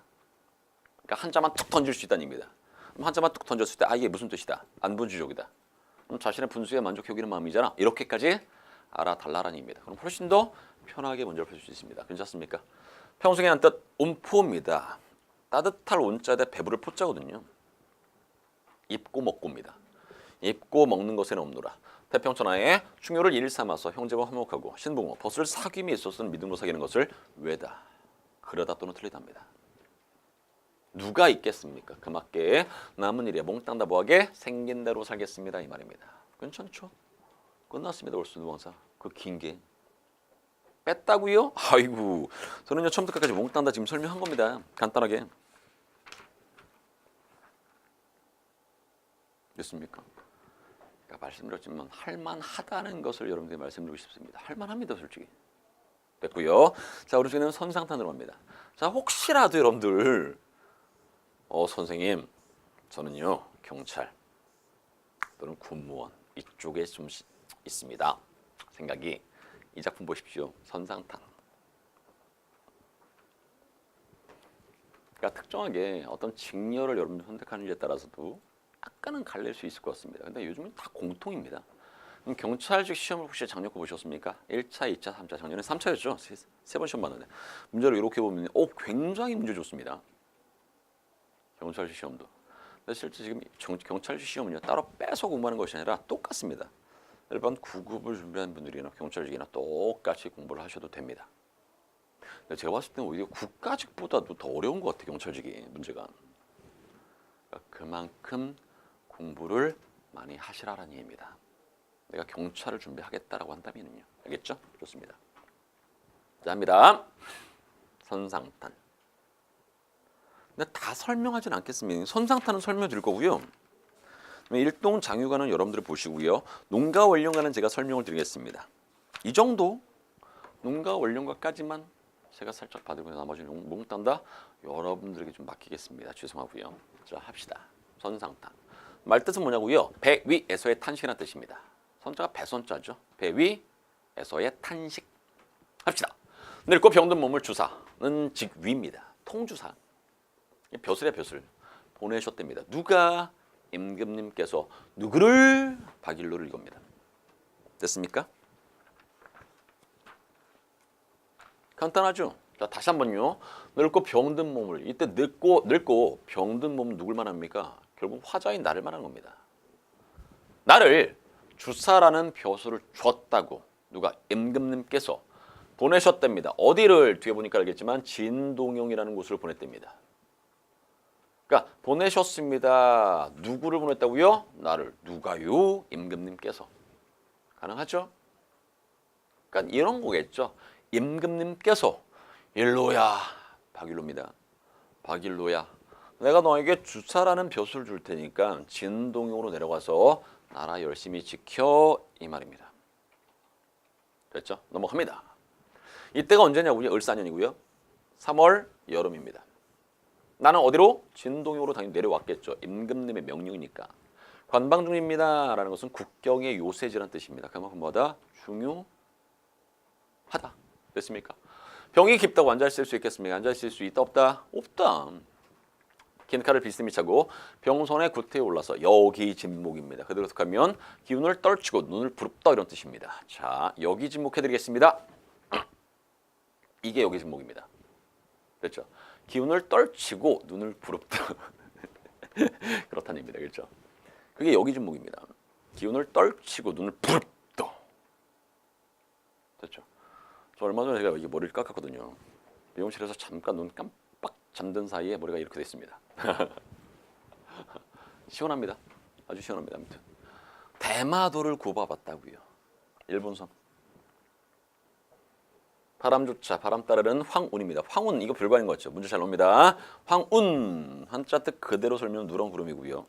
그러니까 한자만 툭 던질 수 있다는 얘기입니다. 그럼 한자만 툭 던졌을 때 이게 무슨 뜻이다? 안분주족이다. 그럼 자신의 분수에 만족해 오기는 마음이잖아. 이렇게까지 알아달라는 얘기입니다. 그럼 훨씬 더 편하게 문제를 풀 수 있습니다. 괜찮습니까? 평생의 한 뜻 온포입니다. 따뜻할 온자 대 배부를 포자거든요. 입고 먹고입니다. 입고 먹는 것에는 없노라. 태평천하에 충효를 일 삼아서 형제와 화목하고 신부모 벗을 사귐이 있었으면 믿음으로 사귀는 것을 왜다. 그러다 또는 틀리답니다. 누가 있겠습니까? 그 맞게 남은 일에 몽땅 다 뭐하게 생긴 대로 살겠습니다. 이 말입니다. 괜찮죠? 끝났습니다. 월수누방사. 그 긴 게. 뺐다고요? 아이고 저는요 처음부터 끝까지 몽땅 다 지금 설명한 겁니다. 간단하게. 됐습니까? 그러니까 말씀드렸지만 할만하다는 것을 여러분들께 말씀드리고 싶습니다. 할만합니다 솔직히. 됐고요. 자 우리 중에는 선상탄으로 갑니다. 자 혹시라도 여러분들 선생님 저는요 경찰 또는 군무원 이쪽에 좀 있습니다. 생각이 이 작품 보십시오. 선상탄. 그러니까 특정하게 어떤 직렬을 여러분들 선택하는지에 따라서도 약간은 갈릴 수 있을 것 같습니다. 근데 요즘은 다 공통입니다. 그럼 경찰직 시험을 혹시 작년 거 보셨습니까? 1차, 2차, 3차. 작년에 3차였죠. 세 번 시험 봤는데 문제를 이렇게 보면 굉장히 문제 좋습니다. 경찰직 시험도. 근데 실제 지금 경찰직 시험은요 따로 빼서 공부하는 것이 아니라 똑같습니다. 일반 9급을 준비하는 분들이나 경찰직이나 똑같이 공부를 하셔도 됩니다. 근데 제가 봤을 때는 오히려 국가직보다도 더 어려운 것 같아요. 경찰직이 문제가. 그러니까 그만큼 공부를 많이 하시라는 얘기입니다. 내가 경찰을 준비하겠다라고 한다면요. 알겠죠? 좋습니다. 자, 합니다. 선상탄. 근데 다 설명하진 않겠습니다. 선상탄은 설명드릴 거고요. 일동 장유관은 여러분들이 보시고요. 농가 원령가는 제가 설명을 드리겠습니다. 이 정도 농가 원령가까지만 제가 살짝 받으고 나머지는 몽땅 다 여러분들에게 좀 맡기겠습니다. 죄송하고요. 자 합시다. 선상탄. 말뜻은 뭐냐고요? 배 위에서의 탄식이라는 뜻입니다. 선자가 배선자죠. 배 위에서의 탄식. 합시다. 늙고 병든 몸을 주사는 직위입니다. 통주사. 벼슬의 벼슬 보내셨답니다. 누가? 임금님께서 누구를? 박일로를 이겁니다. 됐습니까? 간단하죠? 자, 다시 한번요. 늙고 병든 몸을 이때 늙고 병든 몸은 누굴 말합니까? 결국 화자인 나를 말하는 겁니다. 나를 주사라는 벼슬을 줬다고 누가 임금님께서 보내셨답니다. 어디를 뒤에 보니까 알겠지만 진동용이라는 곳을 보냈답니다. 그러니까 보내셨습니다. 누구를 보냈다고요? 나를. 누가요? 임금님께서. 가능하죠? 그러니까 이런 거겠죠. 임금님께서 일로야. 박일로입니다. 박일로야. 내가 너에게 주사라는 벼슬을 줄 테니까 진동용으로 내려가서 나라 열심히 지켜 이 말입니다. 됐죠? 넘어갑니다. 이때가 언제냐고요? 을사년이고요. 3월 여름입니다. 나는 어디로? 진동용으로 당연히 내려왔겠죠. 임금님의 명령이니까. 관방중입니다. 라는 것은 국경의 요새지라는 뜻입니다. 그만큼 뭐다? 중요하다. 됐습니까? 병이 깊다고 앉아있을 수 있겠습니까? 앉아있을 수 있다 없다? 없다. 긴 칼을 비스듬히 차고 병선의 구태에 올라서 여기 진목입니다. 그대로 해석하면 기운을 떨치고 눈을 부릅떠 이런 뜻입니다. 자, 여기 진목해드리겠습니다. 이게 여기 진목입니다. 됐죠? 기운을 떨치고 눈을 부릅떠 그렇다는 얘기입니다. 그렇죠? 그게 여기 진목입니다. 기운을 떨치고 눈을 부릅떠. 됐죠? 저 얼마 전에 제가 이게 머리를 깎았거든요. 미용실에서 잠깐 눈 깜빡 잠든 사이에 머리가 이렇게 됐습니다. 시원합니다. 아주 시원합니다. 아무튼 대마도를 굽어봤다고요. 일본선. 바람조차 바람 따르는 황운입니다. 황운 이거 별거 아닌 것 같죠? 문제 잘 나옵니다. 황운 한자 뜻 그대로 설명은 누런 구름이고요.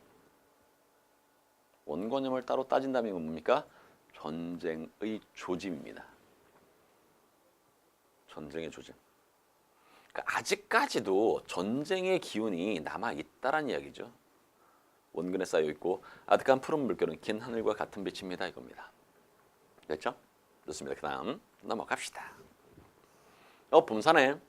원건염을 따로 따진다면 뭡니까? 전쟁의 조짐입니다. 전쟁의 조짐. 그러니까 아직까지도 전쟁의 기운이 남아있다라는 이야기죠. 원근에 쌓여있고 아득한 푸른 물결은 긴 하늘과 같은 빛입니다. 이겁니다. 됐죠? 좋습니다. 그 다음 넘어갑시다. 본사네.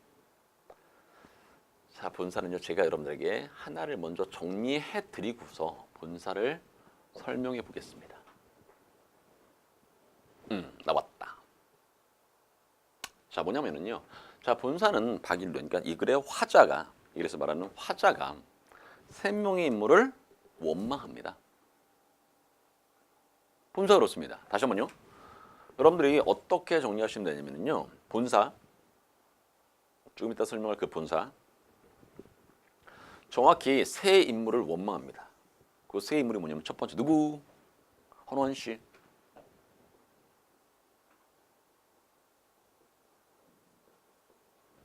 자, 본사는요. 제가 여러분들에게 하나를 먼저 정리해 드리고서 본사를 설명해 보겠습니다. 나왔다. 자, 뭐냐면은요. 자, 본사는 박일련, 그러니까 이 글의 화자가, 이래서 말하는 화자가 세 명의 인물을 원망합니다. 본사가 그렇습니다. 다시 한번요. 여러분들이 어떻게 정리하시면 되냐면요. 본사, 조금 이따 설명할 그 본사, 정확히 세 인물을 원망합니다. 그 세 인물이 뭐냐면 첫 번째 누구? 헌원 씨.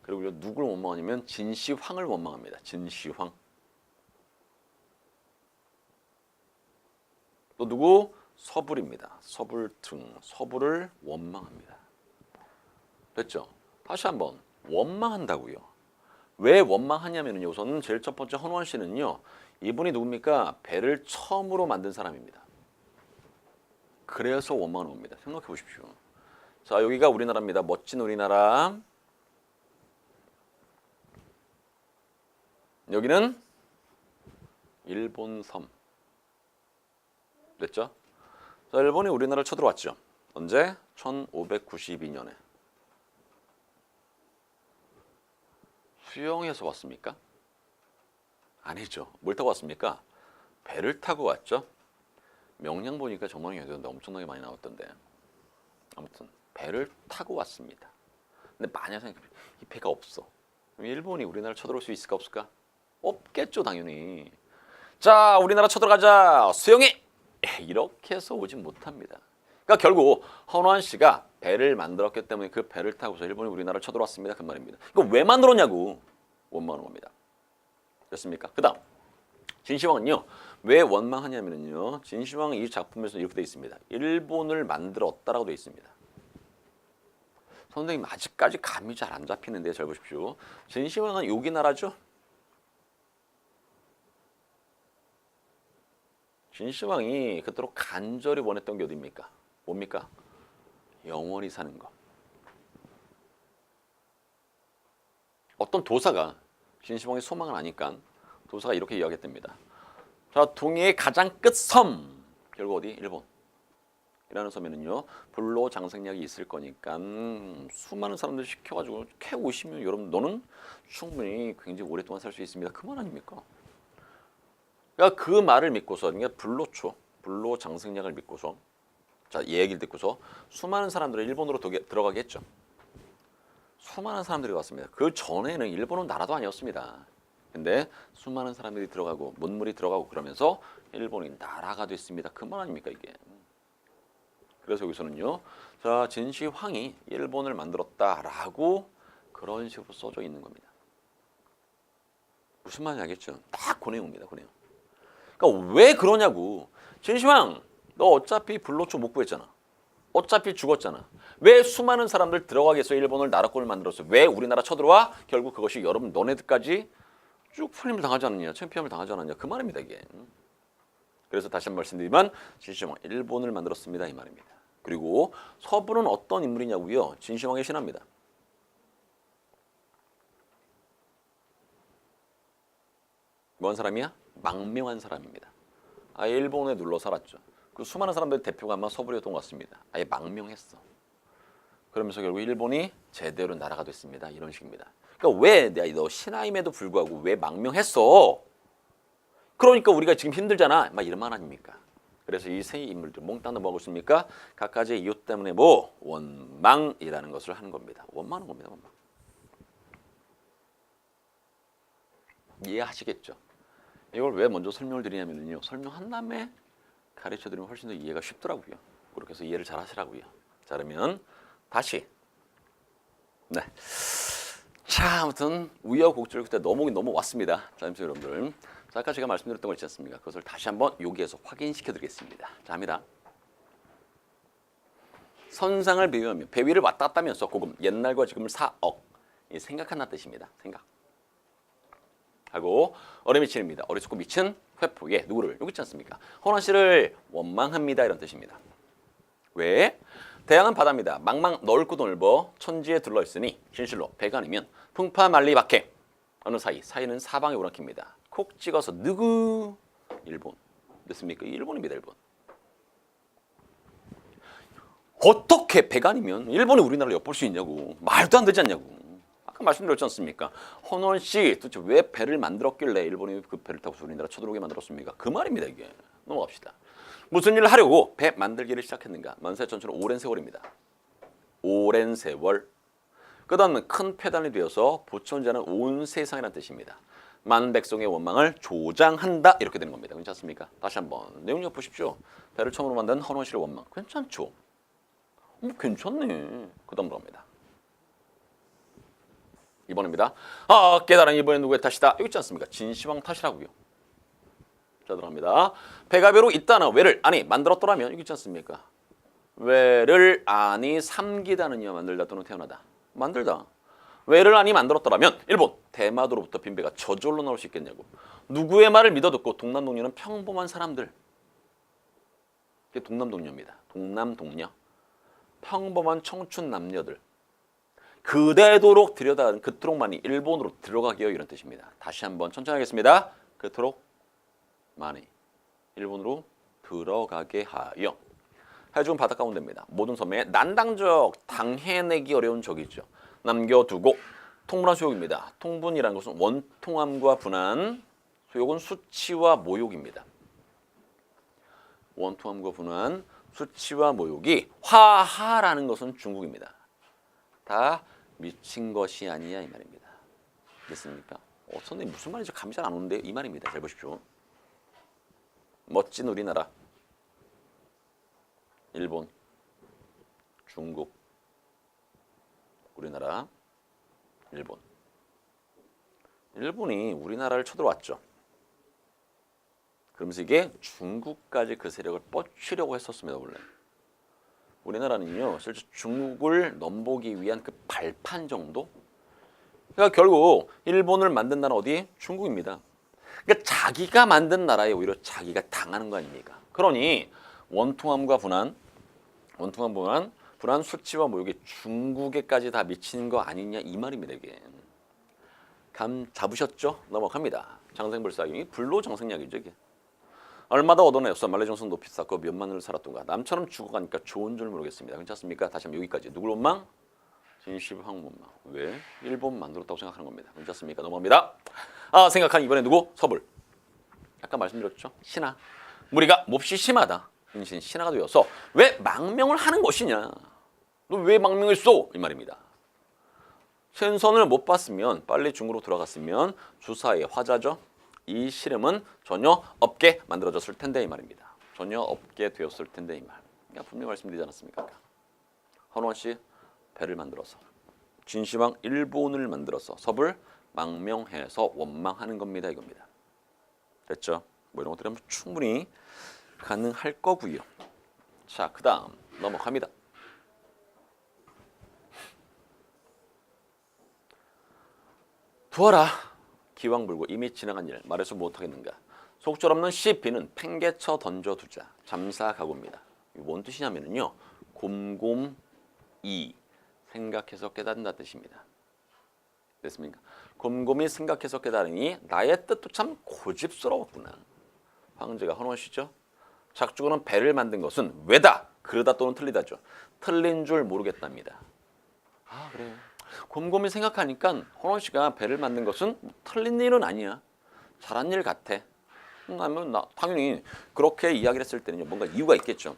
그리고 누구를 원망하냐면 진시황을 원망합니다. 진시황. 또 누구? 서불입니다. 서불 서불을 원망합니다. 됐죠? 다시 한번 원망한다고요. 왜 원망하냐면요. 우선은 제일 첫 번째 헌원 씨는요. 이분이 누굽니까? 배를 처음으로 만든 사람입니다. 그래서 원망을 옵니다. 생각해 보십시오. 자, 여기가 우리나라입니다. 멋진 우리나라. 여기는 일본 섬. 됐죠? 자, 일본이 우리나라를 쳐들어왔죠. 언제? 1592년에. 수영해서 왔습니까? 아니죠. 뭘 타고 왔습니까? 배를 타고 왔죠. 명량 보니까 정말이었는데 엄청나게 많이 나왔던데. 아무튼 배를 타고 왔습니다. 근데 만약 생각해 이 배가 없어. 그럼 일본이 우리나라를 쳐들어올 수 있을까 없을까? 없겠죠, 당연히. 자, 우리나라 쳐들어가자. 수영해. 이렇게 해서 오진 못합니다. 그러니까 결국 헌원 씨가 배를 만들었기 때문에 그 배를 타고서 일본이 우리나라를 쳐들어왔습니다. 그 말입니다. 이거 왜 만들었냐고 원망하는 겁니다. 됐습니까? 그 다음 진시황은요. 왜 원망하냐면요. 진시황은 이 작품에서 이렇게 되어 있습니다. 일본을 만들었다라고 되어 있습니다. 선생님 아직까지 감이 잘 안 잡히는데 잘 보십시오. 진시황은 여기 나라죠. 진시황이 그토록 간절히 원했던 게 어디입니까? 뭡니까? 영원히 사는 것. 어떤 도사가 진시황의 소망을 아니까 도사가 이렇게 이야기했답니다. 자, 동해의 가장 끝 섬. 결국 어디? 일본. 이라는 섬에는요. 불로 장생략이 있을 거니까 수많은 사람들 시켜가지고 캐 오시면 여러분 너는 충분히 굉장히 오랫동안 살 수 있습니다. 그 말 아닙니까? 그러니까 그 말을 믿고서 그러니까 불로 장생략을 믿고서 자, 이 얘기를 듣고서 수많은 사람들이 일본으로 들어가게 했죠. 수많은 사람들이 왔습니다. 그 전에는 일본은 나라도 아니었습니다. 근데 수많은 사람들이 들어가고 문물이 들어가고 그러면서 일본이 나라가 됐습니다. 그 말 아닙니까 이게? 그래서 여기서는요. 자, 진시황이 일본을 만들었다라고 그런 식으로 써져 있는 겁니다. 무슨 말인지 알겠죠? 딱 그 내용입니다. 그 내용. 그러니까 왜 그러냐고. 진시황 너 어차피 불로초 못 구했잖아. 어차피 죽었잖아. 왜 수많은 사람들 들어가겠어? 일본을 나라권을 만들었어. 왜 우리나라 쳐들어와? 결국 그것이 여러분 너네들까지 쭉 풀림을 당하지 않느냐. 챔피언을 당하지 않느냐. 그 말입니다. 이게. 그래서 다시 한번 말씀드리면 진시황 일본을 만들었습니다. 이 말입니다. 그리고 서불은 어떤 인물이냐고요. 진시황의 신하입니다. 뭐한 사람이야? 망명한 사람입니다. 아예 일본에 눌러 살았죠. 그 수많은 사람들 대표가 아마 서부였던 것 같습니다. 아예 망명했어. 그러면서 결국 일본이 제대로 나라가 됐습니다. 이런 식입니다. 그러니까 왜 너 신하임에도 불구하고 왜 망명했어? 그러니까 우리가 지금 힘들잖아. 막 이런 말 아닙니까? 그래서 이 세 인물들 몽땅 뭐하고 있습니까? 각가지의 이유 때문에 뭐 원망이라는 것을 하는 겁니다. 원망하는 겁니다. 원망. 이해하시겠죠? 이걸 왜 먼저 설명을 드리냐면요. 설명한 다음에 가르쳐드리면 훨씬 더 이해가 쉽더라고요. 그렇게 해서 이해를 잘 하시라고요. 자, 그러면 다시. 네. 자, 아무튼 우여곡절 그때 넘어왔습니다. 자, 여러분들. 자, 아까 제가 말씀드렸던 거 있지 않습니까? 그것을 다시 한번 여기에서 확인시켜 드리겠습니다. 자, 합니다. 선상을 배위하며 배위를 왔다 갔다 하면서 고금 옛날과 지금을 사억 생각한다는 뜻입니다. 생각. 하고 어레미친입니다. 어리석고 미친 회포에 누구를 여기 있지 않습니까? 헌원 씨를 원망합니다. 이런 뜻입니다. 왜? 대양은 바다입니다. 망망 넓고 넓어 천지에 둘러있으니 진실로 배가 아니면 풍파 만리 밖에 어느 사이는 사방에 오락힙니다. 콕 찍어서 누구? 일본. 됐습니까? 일본입니다. 일본. 어떻게 배가 아니면 일본이 우리나라를 엿볼 수 있냐고. 말도 안 되지 않냐고. 아까 말씀드렸지 않습니까? 헌원 씨 도대체 왜 배를 만들었길래 일본이 그 배를 타고 우리나라 쳐들어오게 만들었습니까? 그 말입니다. 이게. 넘어갑시다. 무슨 일을 하려고 배 만들기를 시작했는가? 만세천천은 오랜 세월입니다. 오랜 세월. 끝없는 큰 폐단이 되어서 부천자는 온 세상이라는 뜻입니다. 많은 백성의 원망을 조장한다 이렇게 되는 겁니다. 괜찮습니까? 다시 한번 내용 좀 보십시오. 배를 처음으로 만든 헌원 씨의 원망. 괜찮죠? 괜찮네. 그 다음 들어갑니다. 2번입니다. 깨달은 이번에 누구의 탓이다? 여기 있지 않습니까? 진시황 탓이라고요. 자, 들어갑니다. 배가 배로 있다나 왜를 아니 만들었더라면 여기 있지 않습니까? 왜를 아니 삼기다는요. 만들다 또는 태어나다. 만들다. 왜를 아니 만들었더라면 일본 대마도로부터 빈배가 저절로 나올 수 있겠냐고. 누구의 말을 믿어 듣고 동남동녀는 평범한 사람들. 이게 동남동녀입니다. 동남동녀. 평범한 청춘 남녀들. 그대도록 들여다가는 그토록 많이 일본으로 들어가게요. 이런 뜻입니다. 다시 한번 천천히 하겠습니다. 그토록 많이 일본으로 들어가게 하여. 해죽은 바닷가 가운데입니다. 모든 섬에 난당적 당해내기 어려운 적이 있죠. 남겨두고 통분한 수욕입니다. 통분이라는 것은 원통함과 분한, 수욕은 수치와 모욕입니다. 원통함과 분한, 수치와 모욕이 화하라는 것은 중국입니다. 다 미친 것이 아니야 이 말입니다. 됐습니까? 선생님 무슨 말인지 감이 잘 안 오는데 이 말입니다. 잘 보십시오. 멋진 우리나라, 일본, 중국, 우리나라, 일본. 일본이 우리나라를 쳐들어왔죠. 그러면서 이게 중국까지 그 세력을 뻗치려고 했었습니다. 원래. 우리나라는요. 실제 중국을 넘보기 위한 그 발판 정도? 그러니까 결국 일본을 만든 나라 어디? 중국입니다. 그러니까 자기가 만든 나라에 오히려 자기가 당하는 거 아닙니까? 그러니 원통함과 분한, 불안, 수치와 모욕이 중국에까지 다 미치는 거 아니냐 이 말입니다. 이게. 감 잡으셨죠? 넘어갑니다. 장생불사기 불로장생약이죠. 이게. 얼마나 얻어내었어. 만례정성 높이 쌓고 몇만을 살았던가. 남처럼 죽어가니까 좋은 줄 모르겠습니다. 괜찮습니까? 다시 한번 여기까지. 누굴 원망? 진시황 원망. 왜? 일본 만들었다고 생각하는 겁니다. 괜찮습니까? 넘어갑니다. 생각한 이번에 누구? 서불. 아까 말씀드렸죠? 신하. 무리가 몹시 심하다. 인신 신하가 되어서 왜 망명을 하는 것이냐? 너 왜 망명했어? 이 말입니다. 생선을 못 봤으면 빨리 중국으로 돌아갔으면 주사의 화자죠. 이 시름은 전혀 없게 만들어졌을 텐데 이 말입니다. 전혀 없게 되었을 텐데 이 말. 그러니까 분명히 말씀드리지 않았습니까? 헌원 씨 배를 만들어서 진시황 일본을 만들어서 섭을 망명해서 원망하는 겁니다. 이겁니다. 됐죠? 뭐 이런 것들은 충분히 가능할 거고요. 자, 그 다음 넘어갑니다. 두어라. 기왕 불고 이미 지나간 일 말해서 못하겠는가. 속절없는 시비는 팽개쳐 던져두자. 잠사각오입니다. 뭔 뜻이냐면요. 곰곰이 생각해서 깨닫는다 뜻입니다. 됐습니까? 곰곰이 생각해서 깨달으니 나의 뜻도 참 고집스러웠구나. 황제가 헌원시죠. 작주고는 배를 만든 것은 왜다, 그르다 또는 틀리다죠. 틀린 줄 모르겠답니다. 아 그래요. 곰곰이 생각하니까 헌원 씨가 배를 만든 것은 틀린 일은 아니야. 잘한 일 같아. 하면 당연히 그렇게 이야기를 했을 때는요, 뭔가 이유가 있겠죠.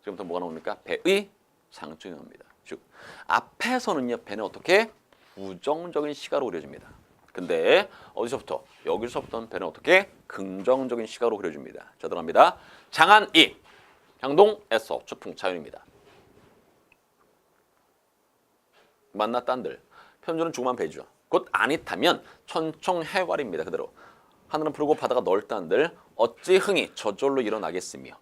지금부터 뭐가 나옵니까? 배의 장점이 나옵니다. 즉 앞에서는요, 배는 어떻게 부정적인 시가로 그려집니다. 근데 어디서부터? 여기서부터는 배는 어떻게 긍정적인 시가로 그려줍니다. 자, 들어갑니다. 장안이 향동에서 추풍 자연입니다. 만났단들 편주는 조그만 배죠. 곧 안이 타면 천청해활입니다. 그대로 하늘은 푸르고 바다가 넓다는들 어찌 흥이 저절로 일어나겠으며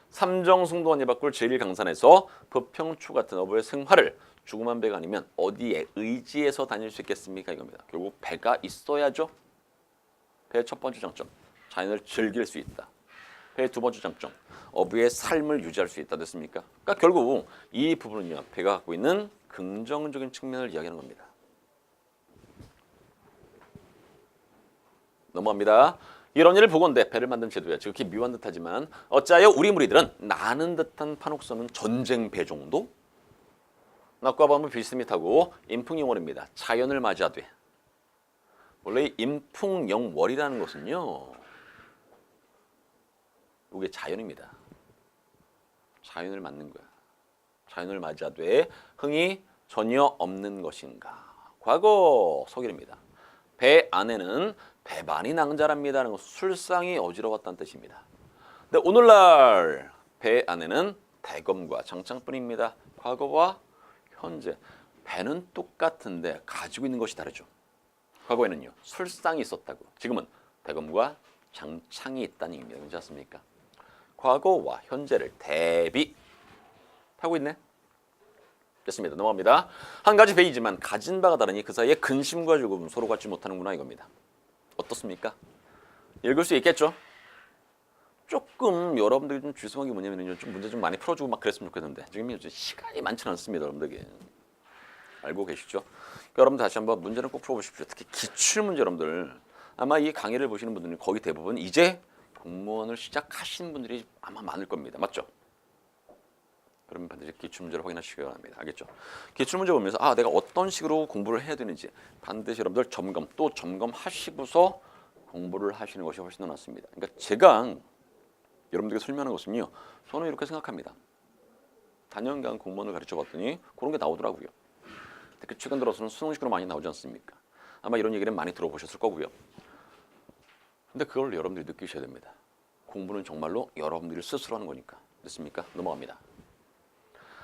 삼정승도원 예바꿀 제1강산에서 부평초 같은 어부의 생활을 조그만 배가 아니면 어디에 의지해서 다닐 수 있겠습니까? 이겁니다. 결국 배가 있어야죠. 배의 첫 번째 장점, 자연을 즐길 수 있다. 배의 두 번째 장점, 어부의 삶을 유지할 수 있다. 됐습니까? 그러니까 결국 이 부분은요, 배가 갖고 있는 긍정적인 측면을 이야기하는 겁니다. 넘어갑니다. 이런 일을 보건대 배를 만든 제도야 지극히 묘한 듯하지만 어찌하여 우리 무리들은 나는 듯한 판옥선은 전쟁 배 정도? 낮과 밤을 비스밋하고 임풍영월입니다. 자연을 맞이하되 원래 임풍영월이라는 것은요, 이게 자연입니다. 자연을 맞는 거야. 자연을 맞이하되 흥이 전혀 없는 것인가. 과거 서기입니다. 배 안에는 배반이 낭자랍니다는 것은 술상이 어지러웠다는 뜻입니다. 근데 오늘날 배 안에는 대검과 장창뿐입니다. 과거와 현재 배는 똑같은데 가지고 있는 것이 다르죠. 과거에는요, 술상이 있었다고. 지금은 대검과 장창이 있다는 의미가 그렇지 않습니까? 과거와 현재를 대비하고 있네. 됐습니다. 넘어갑니다. 한 가지 배이지만 가진 바가 다르니 그 사이에 근심과 즐거움 서로 갖지 못하는구나 이겁니다. 어떻습니까? 읽을 수 있겠죠? 조금 여러분들이 좀 죄송한 게 뭐냐면요, 좀 문제 좀 많이 풀어주고 막 그랬으면 좋겠는데 지금 시간이 많지는 않습니다. 여러분들에게 알고 계시죠? 여러분들 다시 한번 문제는 꼭 풀어보십시오. 특히 기출문제 여러분들 아마 이 강의를 보시는 분들은 거의 대부분 이제 공무원을 시작하신 분들이 아마 많을 겁니다. 맞죠? 그러면 반드시 기출문제를 확인하시기 바랍니다. 알겠죠? 기출문제 보면서 내가 어떤 식으로 공부를 해야 되는지 반드시 여러분들 점검 또 점검하시고서 공부를 하시는 것이 훨씬 더 낫습니다. 그러니까 제가 여러분들에게 설명하는 것은요, 저는 이렇게 생각합니다. 단연간 공무원을 가르쳐 봤더니 그런 게 나오더라고요. 특히 최근 들어서는 수능식으로 많이 나오지 않습니까? 아마 이런 얘기를 많이 들어보셨을 거고요. 근데 그걸 여러분들이 느끼셔야 됩니다. 공부는 정말로 여러분들이 스스로 하는 거니까. 됐습니까? 넘어갑니다.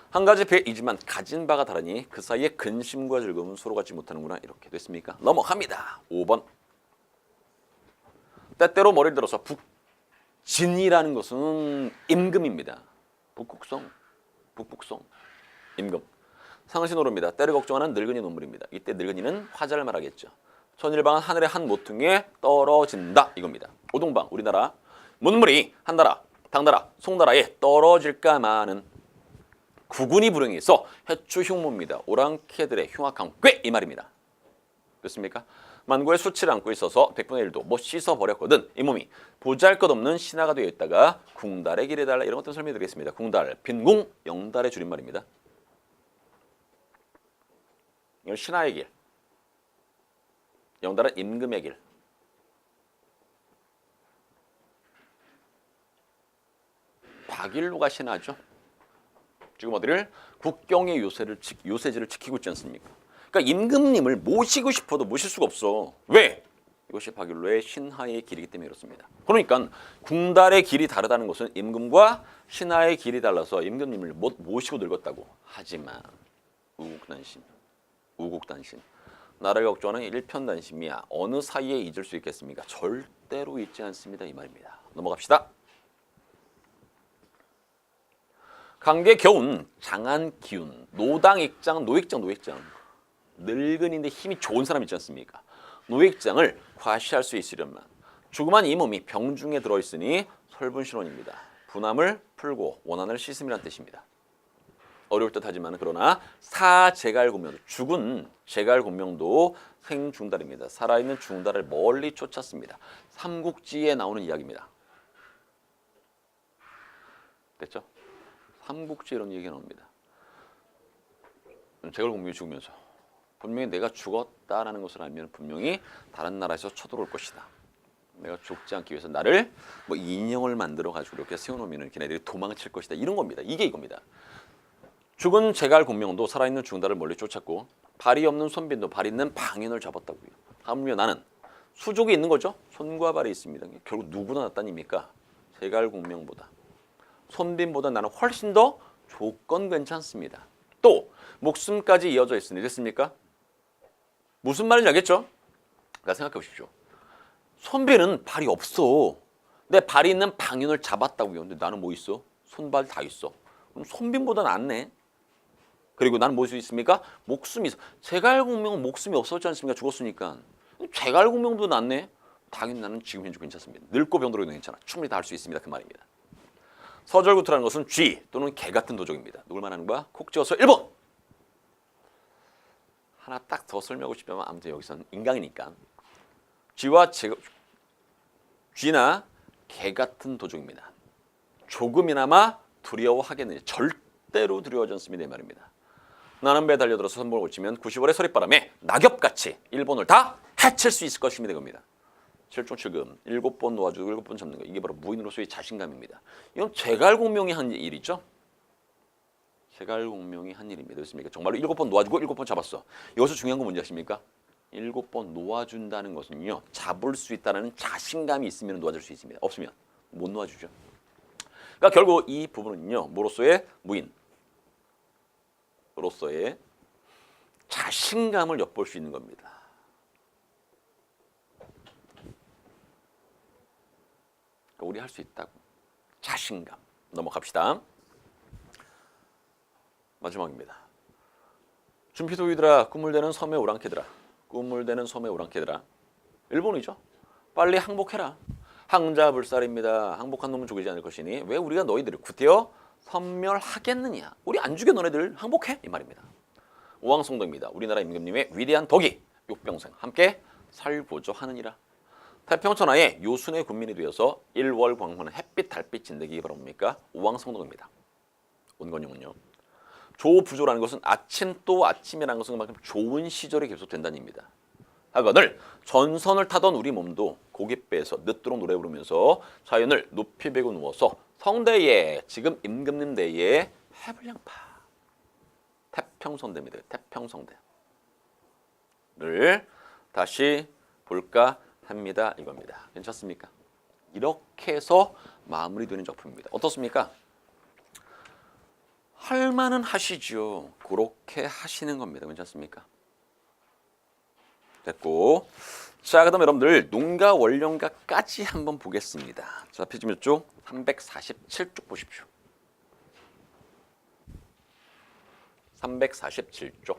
한 가지 배이지만 가진 바가 다르니 그 사이에 근심과 즐거움은 서로 갖지 못하는구나. 이렇게 됐습니까? 넘어갑니다. 5번. 때때로 머리를 들어서 북진이라는 것은 임금입니다. 북극성, 북북성, 임금. 상신호로입니다. 때를 걱정하는 늙은이 눈물입니다. 이때 늙은이는 화자를 말하겠죠. 천일방은 하늘의 한 모퉁이에 떨어진다 이겁니다. 오동방 우리나라 문물이 한나라, 당나라, 송나라에 떨어질까마는 구군이 불행해서 해추 흉모입니다. 오랑캐들의 흉악한 꾀 이 말입니다. 됐습니까? 만고에 수치를 안고 있어서 100분의 1도 못 씻어버렸거든. 이 몸이 보잘것없는 신하가 되어 있다가 궁달의 길에 달라. 이런 것들 설명드리겠습니다. 궁달, 빈궁, 영달의 줄임말입니다. 이건 신하의 길. 영달은 임금의 길. 박일로가 신하죠. 지금 어디를 국경의 요새지를 지키고 있지 않습니까? 그러니까 임금님을 모시고 싶어도 모실 수가 없어. 왜? 이것이 박일로의 신하의 길이기 때문에 그렇습니다. 그러니까 궁달의 길이 다르다는 것은 임금과 신하의 길이 달라서 임금님을 못 모시고 늙었다고. 하지만 우국단신. 나라를 걱정하는 일편단심이야. 어느 사이에 잊을 수 있겠습니까? 절대로 잊지 않습니다. 이 말입니다. 넘어갑시다. 강계 겨운 장안기운 노당익장 노익장 늙은인데 힘이 좋은 사람 있지 않습니까? 노익장을 과시할 수 있으려면 조그만 이 몸이 병중에 들어있으니 설분신원입니다. 분함을 풀고 원한을 씻음이란 뜻입니다. 어려울 듯 하지만 그러나 사제갈공명도 죽은 제갈공명도 생중달입니다. 살아있는 중달을 멀리 쫓았습니다. 삼국지에 나오는 이야기입니다. 됐죠? 삼국지에 이런 얘기가 나옵니다. 제갈공명이 죽으면서 분명히 내가 죽었다라는 것을 알면 분명히 다른 나라에서 쳐들어올 것이다. 내가 죽지 않기 위해서 나를 뭐 인형을 만들어 가지고 이렇게 세워놓으면 걔네들이 도망칠 것이다. 이런 겁니다. 이게 이겁니다. 죽은 제갈공명도 살아있는 중달을 멀리 쫓았고 발이 없는 손빈도 발 있는 방인을 잡았다고요. 하물며 나는 수족이 있는 거죠. 손과 발이 있습니다. 결국 누구나 낫다니까 제갈공명보다 손빈보다 나는 훨씬 더 조건 괜찮습니다. 또 목숨까지 이어져 있으니 됐습니까? 무슨 말인지 알겠죠? 그러니까 생각해 보십시오. 손빈은 발이 없어. 내 발이 있는 방윤을 잡았다고요. 근데 나는 뭐 있어? 손발 다 있어. 그럼 손빈보다 낫네. 그리고 나는 뭐 있습니까? 목숨이 있어. 제갈공명은 목숨이 없었지 않습니까? 죽었으니까. 제갈공명보다 낫네. 당연히 나는 지금 현재 괜찮습니다. 늙고 병들어도 괜찮아. 충분히 다 할 수 있습니다. 그 말입니다. 서절구투라는 것은 쥐 또는 개 같은 도적입니다. 누굴 말하는 거야? 콕 찍어서 1번. 하나 딱 더 설명하고 싶으면 아무튼 여기서는 인강이니까. 쥐나 개 같은 도적입니다. 조금이나마 두려워하겠느냐. 절대로 두려워하지 않습니다. 이 말입니다. 나는 배 달려들어서 선봉을 고치면 90월의 서릿바람에 낙엽같이 일본을 다 해칠 수 있을 것입니다. 이겁니다. 7종 7금 7번 놓아주고 7번 잡는 거. 이게 바로 무인으로서의 자신감입니다. 이건 제갈공명이 한 일이죠. 제갈공명이 한 일입니다. 그렇습니까? 정말로 7번 놓아주고 7번 잡았어. 여기서 중요한 건 뭔지 아십니까? 7번 놓아준다는 것은요. 잡을 수 있다는 자신감이 있으면 놓아줄 수 있습니다. 없으면 못 놓아주죠. 그러니까 결국 이 부분은요. 뭐로서의 무인으로서의 자신감을 엿볼 수 있는 겁니다. 그러니까 우리 할 수 있다고. 자신감. 넘어갑시다. 마지막입니다. 준피도이들아 꿈물대는 섬에 오랑캐들아 꿈물대는 섬에 오랑캐들아 일본이죠. 빨리 항복해라. 항자불살입니다. 항복한 놈은 죽이지 않을 것이니 왜 우리가 너희들을 구태여 섬멸하겠느냐. 우리 안 죽여 너네들 항복해 이 말입니다. 오왕성도입니다. 우리나라 임금님의 위대한 덕이 육병생 함께 살고자 하느니라. 태평천하에 요순의 군민이 되어서 일월광화는 햇빛 달빛 진대기 바로 뭡니까? 오왕성도입니다. 온건용은요. 조부조라는 것은 아침 또 아침이라는 것은 그만큼 좋은 시절이 계속된다는 얘기입니다. 하거늘 전선을 타던 우리 몸도 고개 빼서 늦도록 노래 부르면서 자연을 높이 베고 누워서 성대에 지금 임금님 대에 해불량파 태평성대입니다. 태평성대를 다시 볼까 합니다. 이겁니다. 괜찮습니까? 이렇게 해서 마무리되는 작품입니다. 어떻습니까? 할 만은 하시죠. 그렇게 하시는 겁니다. 괜찮습니까? 됐고, 자 그다음에 여러분들 농가 원령가까지 한번 보겠습니다. 자 페이지 몇 쪽? 347쪽 보십시오. 347쪽.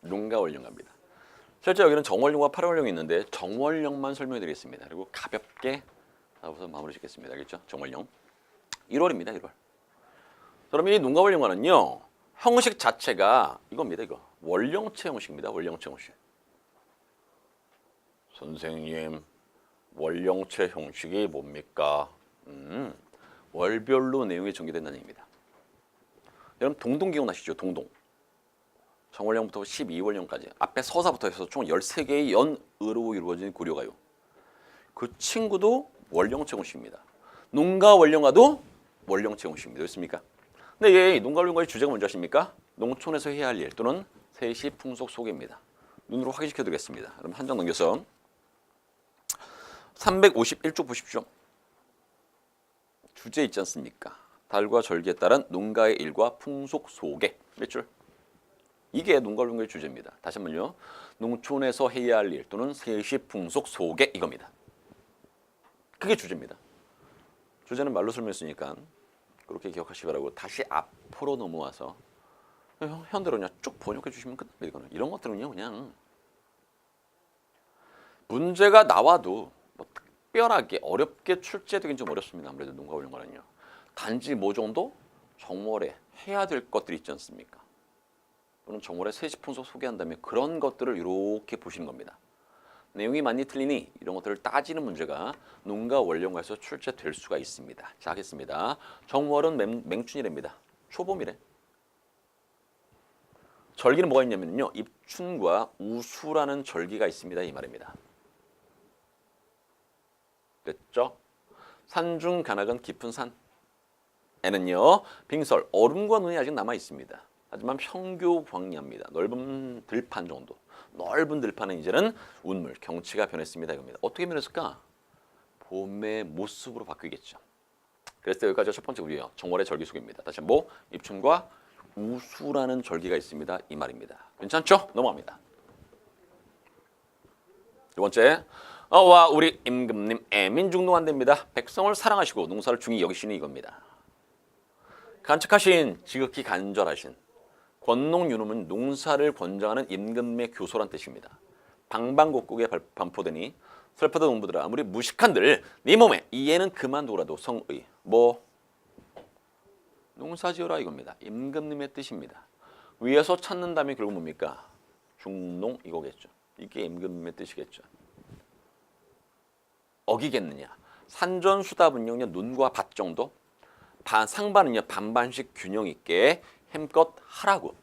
농가 원령가입니다. 실제 여기는 정월령과 팔월령이 있는데 정월령만 설명해드리겠습니다. 그리고 가볍게 우선 마무리 짓겠습니다. 알겠죠? 정월령 1월입니다. 1월. 그러면 이 농가 원령가는요. 형식 자체가 이겁니다. 이거 원령체 형식입니다. 원령체 형식. 선생님 원령체 형식이 뭡니까? 월별로 내용이 전개된다는 얘기입니다. 여러분 동동 기억나시죠? 동동. 정월령부터 12월령까지 앞에 서사부터 해서 총 13개의 연으로 이루어진 고려가요. 그 친구도 원령체 형식입니다. 농가 원령가도 원령체 형식입니다. 그렇습니까? 근데 이 농가 원령가의 주제가 뭔지 아십니까? 농촌에서 해야 할 일 또는 세시 풍속 소개입니다. 눈으로 확인시켜 드리겠습니다. 그럼 한 장 넘겨서 351쪽 보십시오. 주제 있지 않습니까? 달과 절기에 따른 농가의 일과 풍속 소개. 몇 줄? 이게 농가 원령가의 주제입니다. 다시 한번요. 농촌에서 해야 할 일 또는 세시 풍속 소개 이겁니다. 그게 주제입니다. 주제는 말로 설명했으니까 그렇게 기억하시기 바라고 다시 앞으로 넘어와서 현대로 그냥 쭉 번역해 주시면 끝납니다. 이거는 이런 것들은요 그냥 문제가 나와도 뭐 특별하게 어렵게 출제되긴 좀 어렵습니다. 아무래도 농가 훈련과는요. 단지 뭐 정도 정월에 해야 될 것들이 있지 않습니까? 또는 정월에 세시 풍속 소개한다면 그런 것들을 이렇게 보시는 겁니다. 내용이 많이 틀리니 이런 것들을 따지는 문제가 농가 원령과에서 출제될 수가 있습니다. 자, 하겠습니다. 정월은 맹춘이랍니다. 초봄이래. 절기는 뭐가 있냐면요. 입춘과 우수라는 절기가 있습니다. 이 말입니다. 됐죠? 산중 가낙은 깊은 산에는요. 빙설, 얼음과 눈이 아직 남아 있습니다. 하지만 평교 광야입니다. 넓은 들판 정도. 넓은 들판은 이제는 운물, 경치가 변했습니다. 이겁니다. 어떻게 변했을까? 봄의 모습으로 바뀌겠죠. 그래서 여기까지가 첫 번째 우리요. 정월의 절기 소개입니다. 다시 한번 입춘과 우수라는 절기가 있습니다. 이 말입니다. 괜찮죠? 넘어갑니다. 두 번째, 와 우리 임금님 애민중농 안 됩니다. 백성을 사랑하시고 농사를 중히 여기시는 이겁니다. 간척하신 지극히 간절하신 권농유놈은 농사를 권장하는 임금의 교소란 뜻입니다. 방방곡곡에 반포되니 슬퍼도 농부들아 아무리 무식한들 네 몸에 이해는 그만두라도 성의 농사지어라 이겁니다. 임금님의 뜻입니다. 위에서 찾는다면 결국 뭡니까? 중농 이거겠죠. 이게 임금님의 뜻이겠죠. 어기겠느냐? 산전수답은요 논과 밭 정도, 상반은요 반반씩 균형 있게 힘껏 하라고.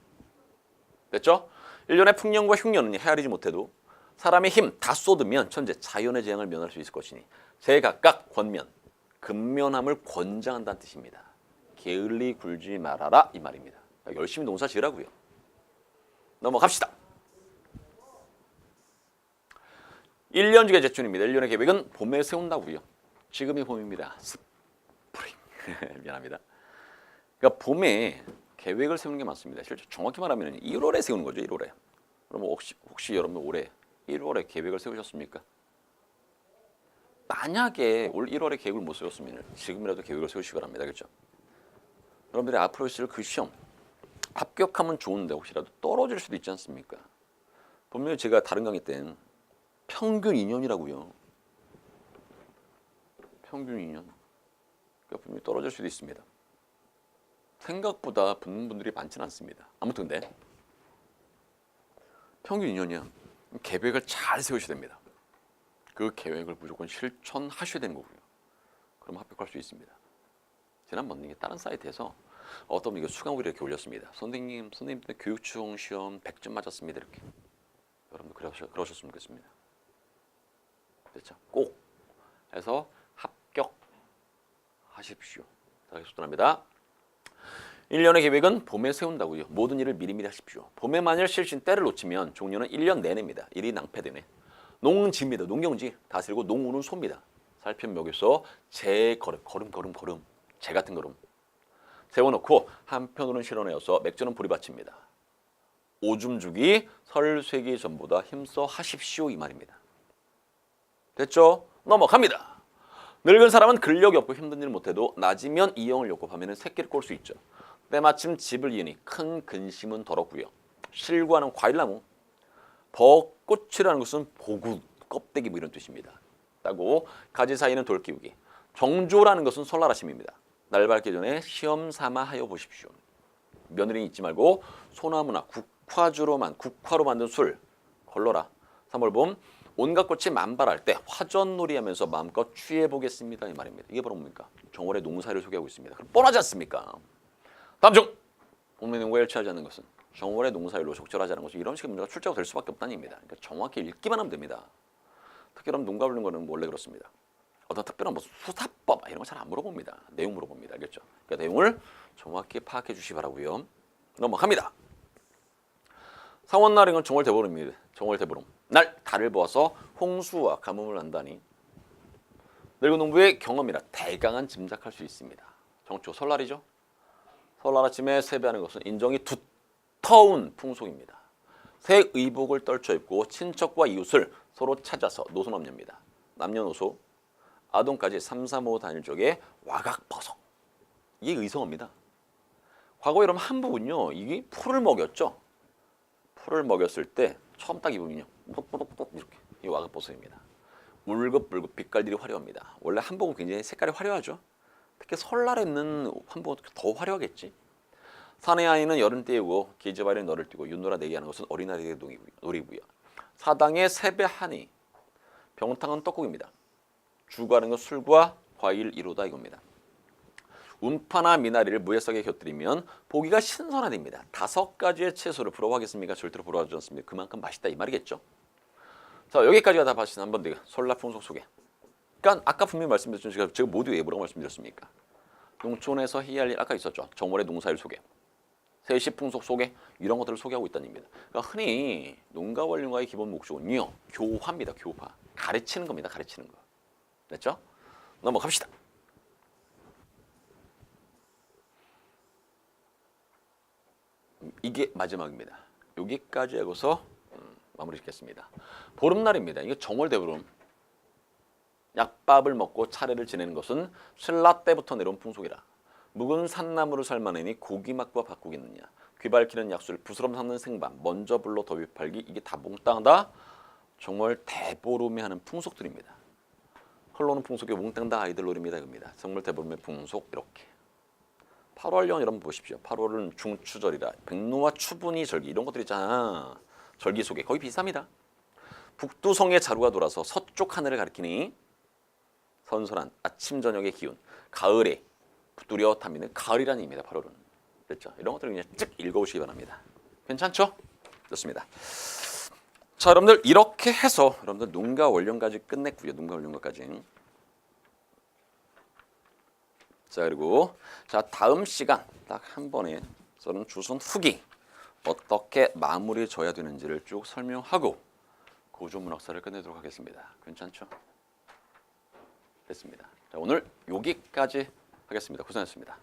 됐죠? 1년의 풍년과 흉년은 헤아리지 못해도 사람의 힘 다 쏟으면 천재 자연의 재앙을 면할 수 있을 것이니 제각각 권면, 근면함을 권장한다는 뜻입니다. 게을리 굴지 말아라 이 말입니다. 열심히 농사 지으라고요. 넘어갑시다. 1년지계 제춘입니다. 1년의 계획은 봄에 세운다고요. 지금이 봄입니다. 스프링. 미안합니다. 그러니까 봄에 계획을 세우는 게 맞습니다. 실제 정확히 말하면 1월에 세우는 거죠. 1월에. 그럼 혹시 여러분 올해 1월에 계획을 세우셨습니까? 만약에 올 1월에 계획을 못 세웠으면 지금이라도 계획을 세우시기 바랍니다. 그렇죠? 여러분들이 앞으로 있을 그 시험 합격하면 좋은데 혹시라도 떨어질 수도 있지 않습니까? 분명히 제가 다른 강의 때 평균 2년이라고요. 평균 2년. 그러니까 분명히 떨어질 수도 있습니다. 생각보다 붙는 분들이 많지는 않습니다. 아무튼 근데 평균 2년이야. 계획을 잘 세우셔야 됩니다. 그 계획을 무조건 실천하셔야 되는 거고요. 그럼 합격할 수 있습니다. 지난번 이게 다른 사이트에서 어떤 분이 수강을 이렇게 올렸습니다. 선생님 교육청 시험 100점 맞았습니다. 이렇게. 여러분도 그러셨으면 좋겠습니다. 됐죠? 꼭 해서 합격하십시오. 자, 속전합니다. 1년의 계획은 봄에 세운다고요. 모든 일을 미리미리 하십시오. 봄에 만일 실신 때를 놓치면 종료는 1년 내내입니다. 일이 낭패되네. 농지입니다. 농경지. 다스리고 농우는 소입니다. 살핀 묘에서 걸음 재 같은 걸음 세워놓고 한편으로는 실어내어서 맥주는 보리밭입니다. 오줌 주기 설세기 전보다 힘써 하십시오 이 말입니다. 됐죠? 넘어갑니다. 늙은 사람은 근력이 없고 힘든 일 못해도 낮이면 이영을 엮고 밤에는 새끼를 꼴 수 있죠. 때마침 집을 이으니 큰 근심은 덜었고요. 실과는 과일나무, 벚꽃이라는 것은 보구, 껍데기 뭐 이런 뜻입니다. 따고 가지 사이는 돌 끼우기. 정조라는 것은 설날아침입니다. 날 밝기 전에 시험 삼아 하여 보십시오. 며느리 잊지 말고 소나무나 국화로 만든 술 걸러라. 3월봄 온갖 꽃이 만발할 때 화전놀이 하면서 마음껏 취해보겠습니다. 이 말입니다. 이게 바로 뭡니까? 정월의 농사를 소개하고 있습니다. 그럼 뻔하지 않습니까? 다음 중! 봄의 농가에 일치하지 않는 것은 정월의 농사일로 적절하지 않은 것은 이런 식의 문제가 출제가 될 수밖에 없다는 얘기입니다. 그러니까 정확히 읽기만 하면 됩니다. 특별한 농가 부르는 거는 원래 그렇습니다. 어떤 특별한 무슨 수사법 이런 거 잘 안 물어봅니다. 내용 물어봅니다. 알겠죠? 그러니까 내용을 정확히 파악해 주시기 바라고요. 넘어갑니다. 상원날은 정월 대보름입니다. 정월 대보름. 날 달을 보아서 홍수와 가뭄을 안다니 늙은 농부의 경험이라 대강한 짐작할 수 있습니다. 정초 설날이죠. 설날 아침에 세배하는 것은 인정이 두터운 풍속입니다. 새 의복을 떨쳐 입고 친척과 이웃을 서로 찾아서 노소남 엽니다. 남녀노소, 아동까지 3, 3, 5 단일 쪽에 와각버석. 이게 의성어입니다. 과거에 여러분 한복은요, 이게 풀을 먹였죠. 풀을 먹였을 때 처음 딱 입으면요, 뽀독뽀독 이렇게 이 와급보습입니다. 울긋불긋 빛깔들이 화려합니다. 원래 한복은 굉장히 색깔이 화려하죠. 특히 설날에 입는 한복은 더 화려하겠지. 사내 아이는 여름 띠고 계집아이는 너를 띠고 윤노라 내게 하는 것은 어린아이의 놀이고요. 사당의 세배 하니 병탕은 떡국입니다. 주가는 건 술과 과일 이로다 이겁니다. 운파나 미나리를 무에석에 곁들이면 보기가 신선하답니다. 5가지의 채소를 부러워하겠습니까? 절대로 부러워하지 않습니다. 그만큼 맛있다 이 말이겠죠. 자, 여기까지가 다 봤으니 한번 더 설날 풍속 소개. 그러니까 아까 분명히 말씀드렸지만 제가 모두 왜 뭐라고 말씀드렸습니까? 농촌에서 해야 할 일 아까 있었죠. 정월의 농사일 소개, 세시 풍속 소개 이런 것들을 소개하고 있다는 얘기입니다. 그러니까 흔히 농가 원륜과의 기본 목적은요, 교화입니다. 교화. 가르치는 겁니다. 가르치는 거. 됐죠? 넘어갑시다. 이게 마지막입니다. 여기까지 하고서 마무리 짓겠습니다. 보름날입니다. 이게 정월대보름. 약밥을 먹고 차례를 지내는 것은 신라 때부터 내려온 풍속이라. 묵은 산나무를 삶아내니 고기맛과 바꾸겠느냐. 귀밝히는 약수를 부스럼 삼는 생밤. 먼저 불러 더위 팔기. 이게 다 몽땅 다 정월 대보름에 하는 풍속들입니다. 흘러오는 풍속에 몽땅 다 아이들 놀입니다. 이겁니다. 정월 대보름의 풍속 이렇게. 8월령 여러분 보십시오. 8월은 중추절이라 백로와 추분이 절기 이런 것들 있잖아. 절기 속에 거의 비슷합니다. 북두성의 자루가 돌아서 서쪽 하늘을 가리키니 선선한 아침 저녁의 기운, 가을에 뚜렷함이는 가을이라는 의미입니다. 8월은. 됐죠? 이런 것들을 그냥 쭉 읽어보시기 바랍니다. 괜찮죠? 좋습니다. 자, 여러분들 이렇게 해서 여러분들 농가 원령까지 끝냈고요. 농가 원령까지. 자, 그리고 자 다음 시간 딱 한 번에 저는 조선 후기 어떻게 마무리 져야 되는지를 쭉 설명하고 고조문학사를 끝내도록 하겠습니다. 괜찮죠? 됐습니다. 자, 오늘 여기까지 하겠습니다. 고생하셨습니다.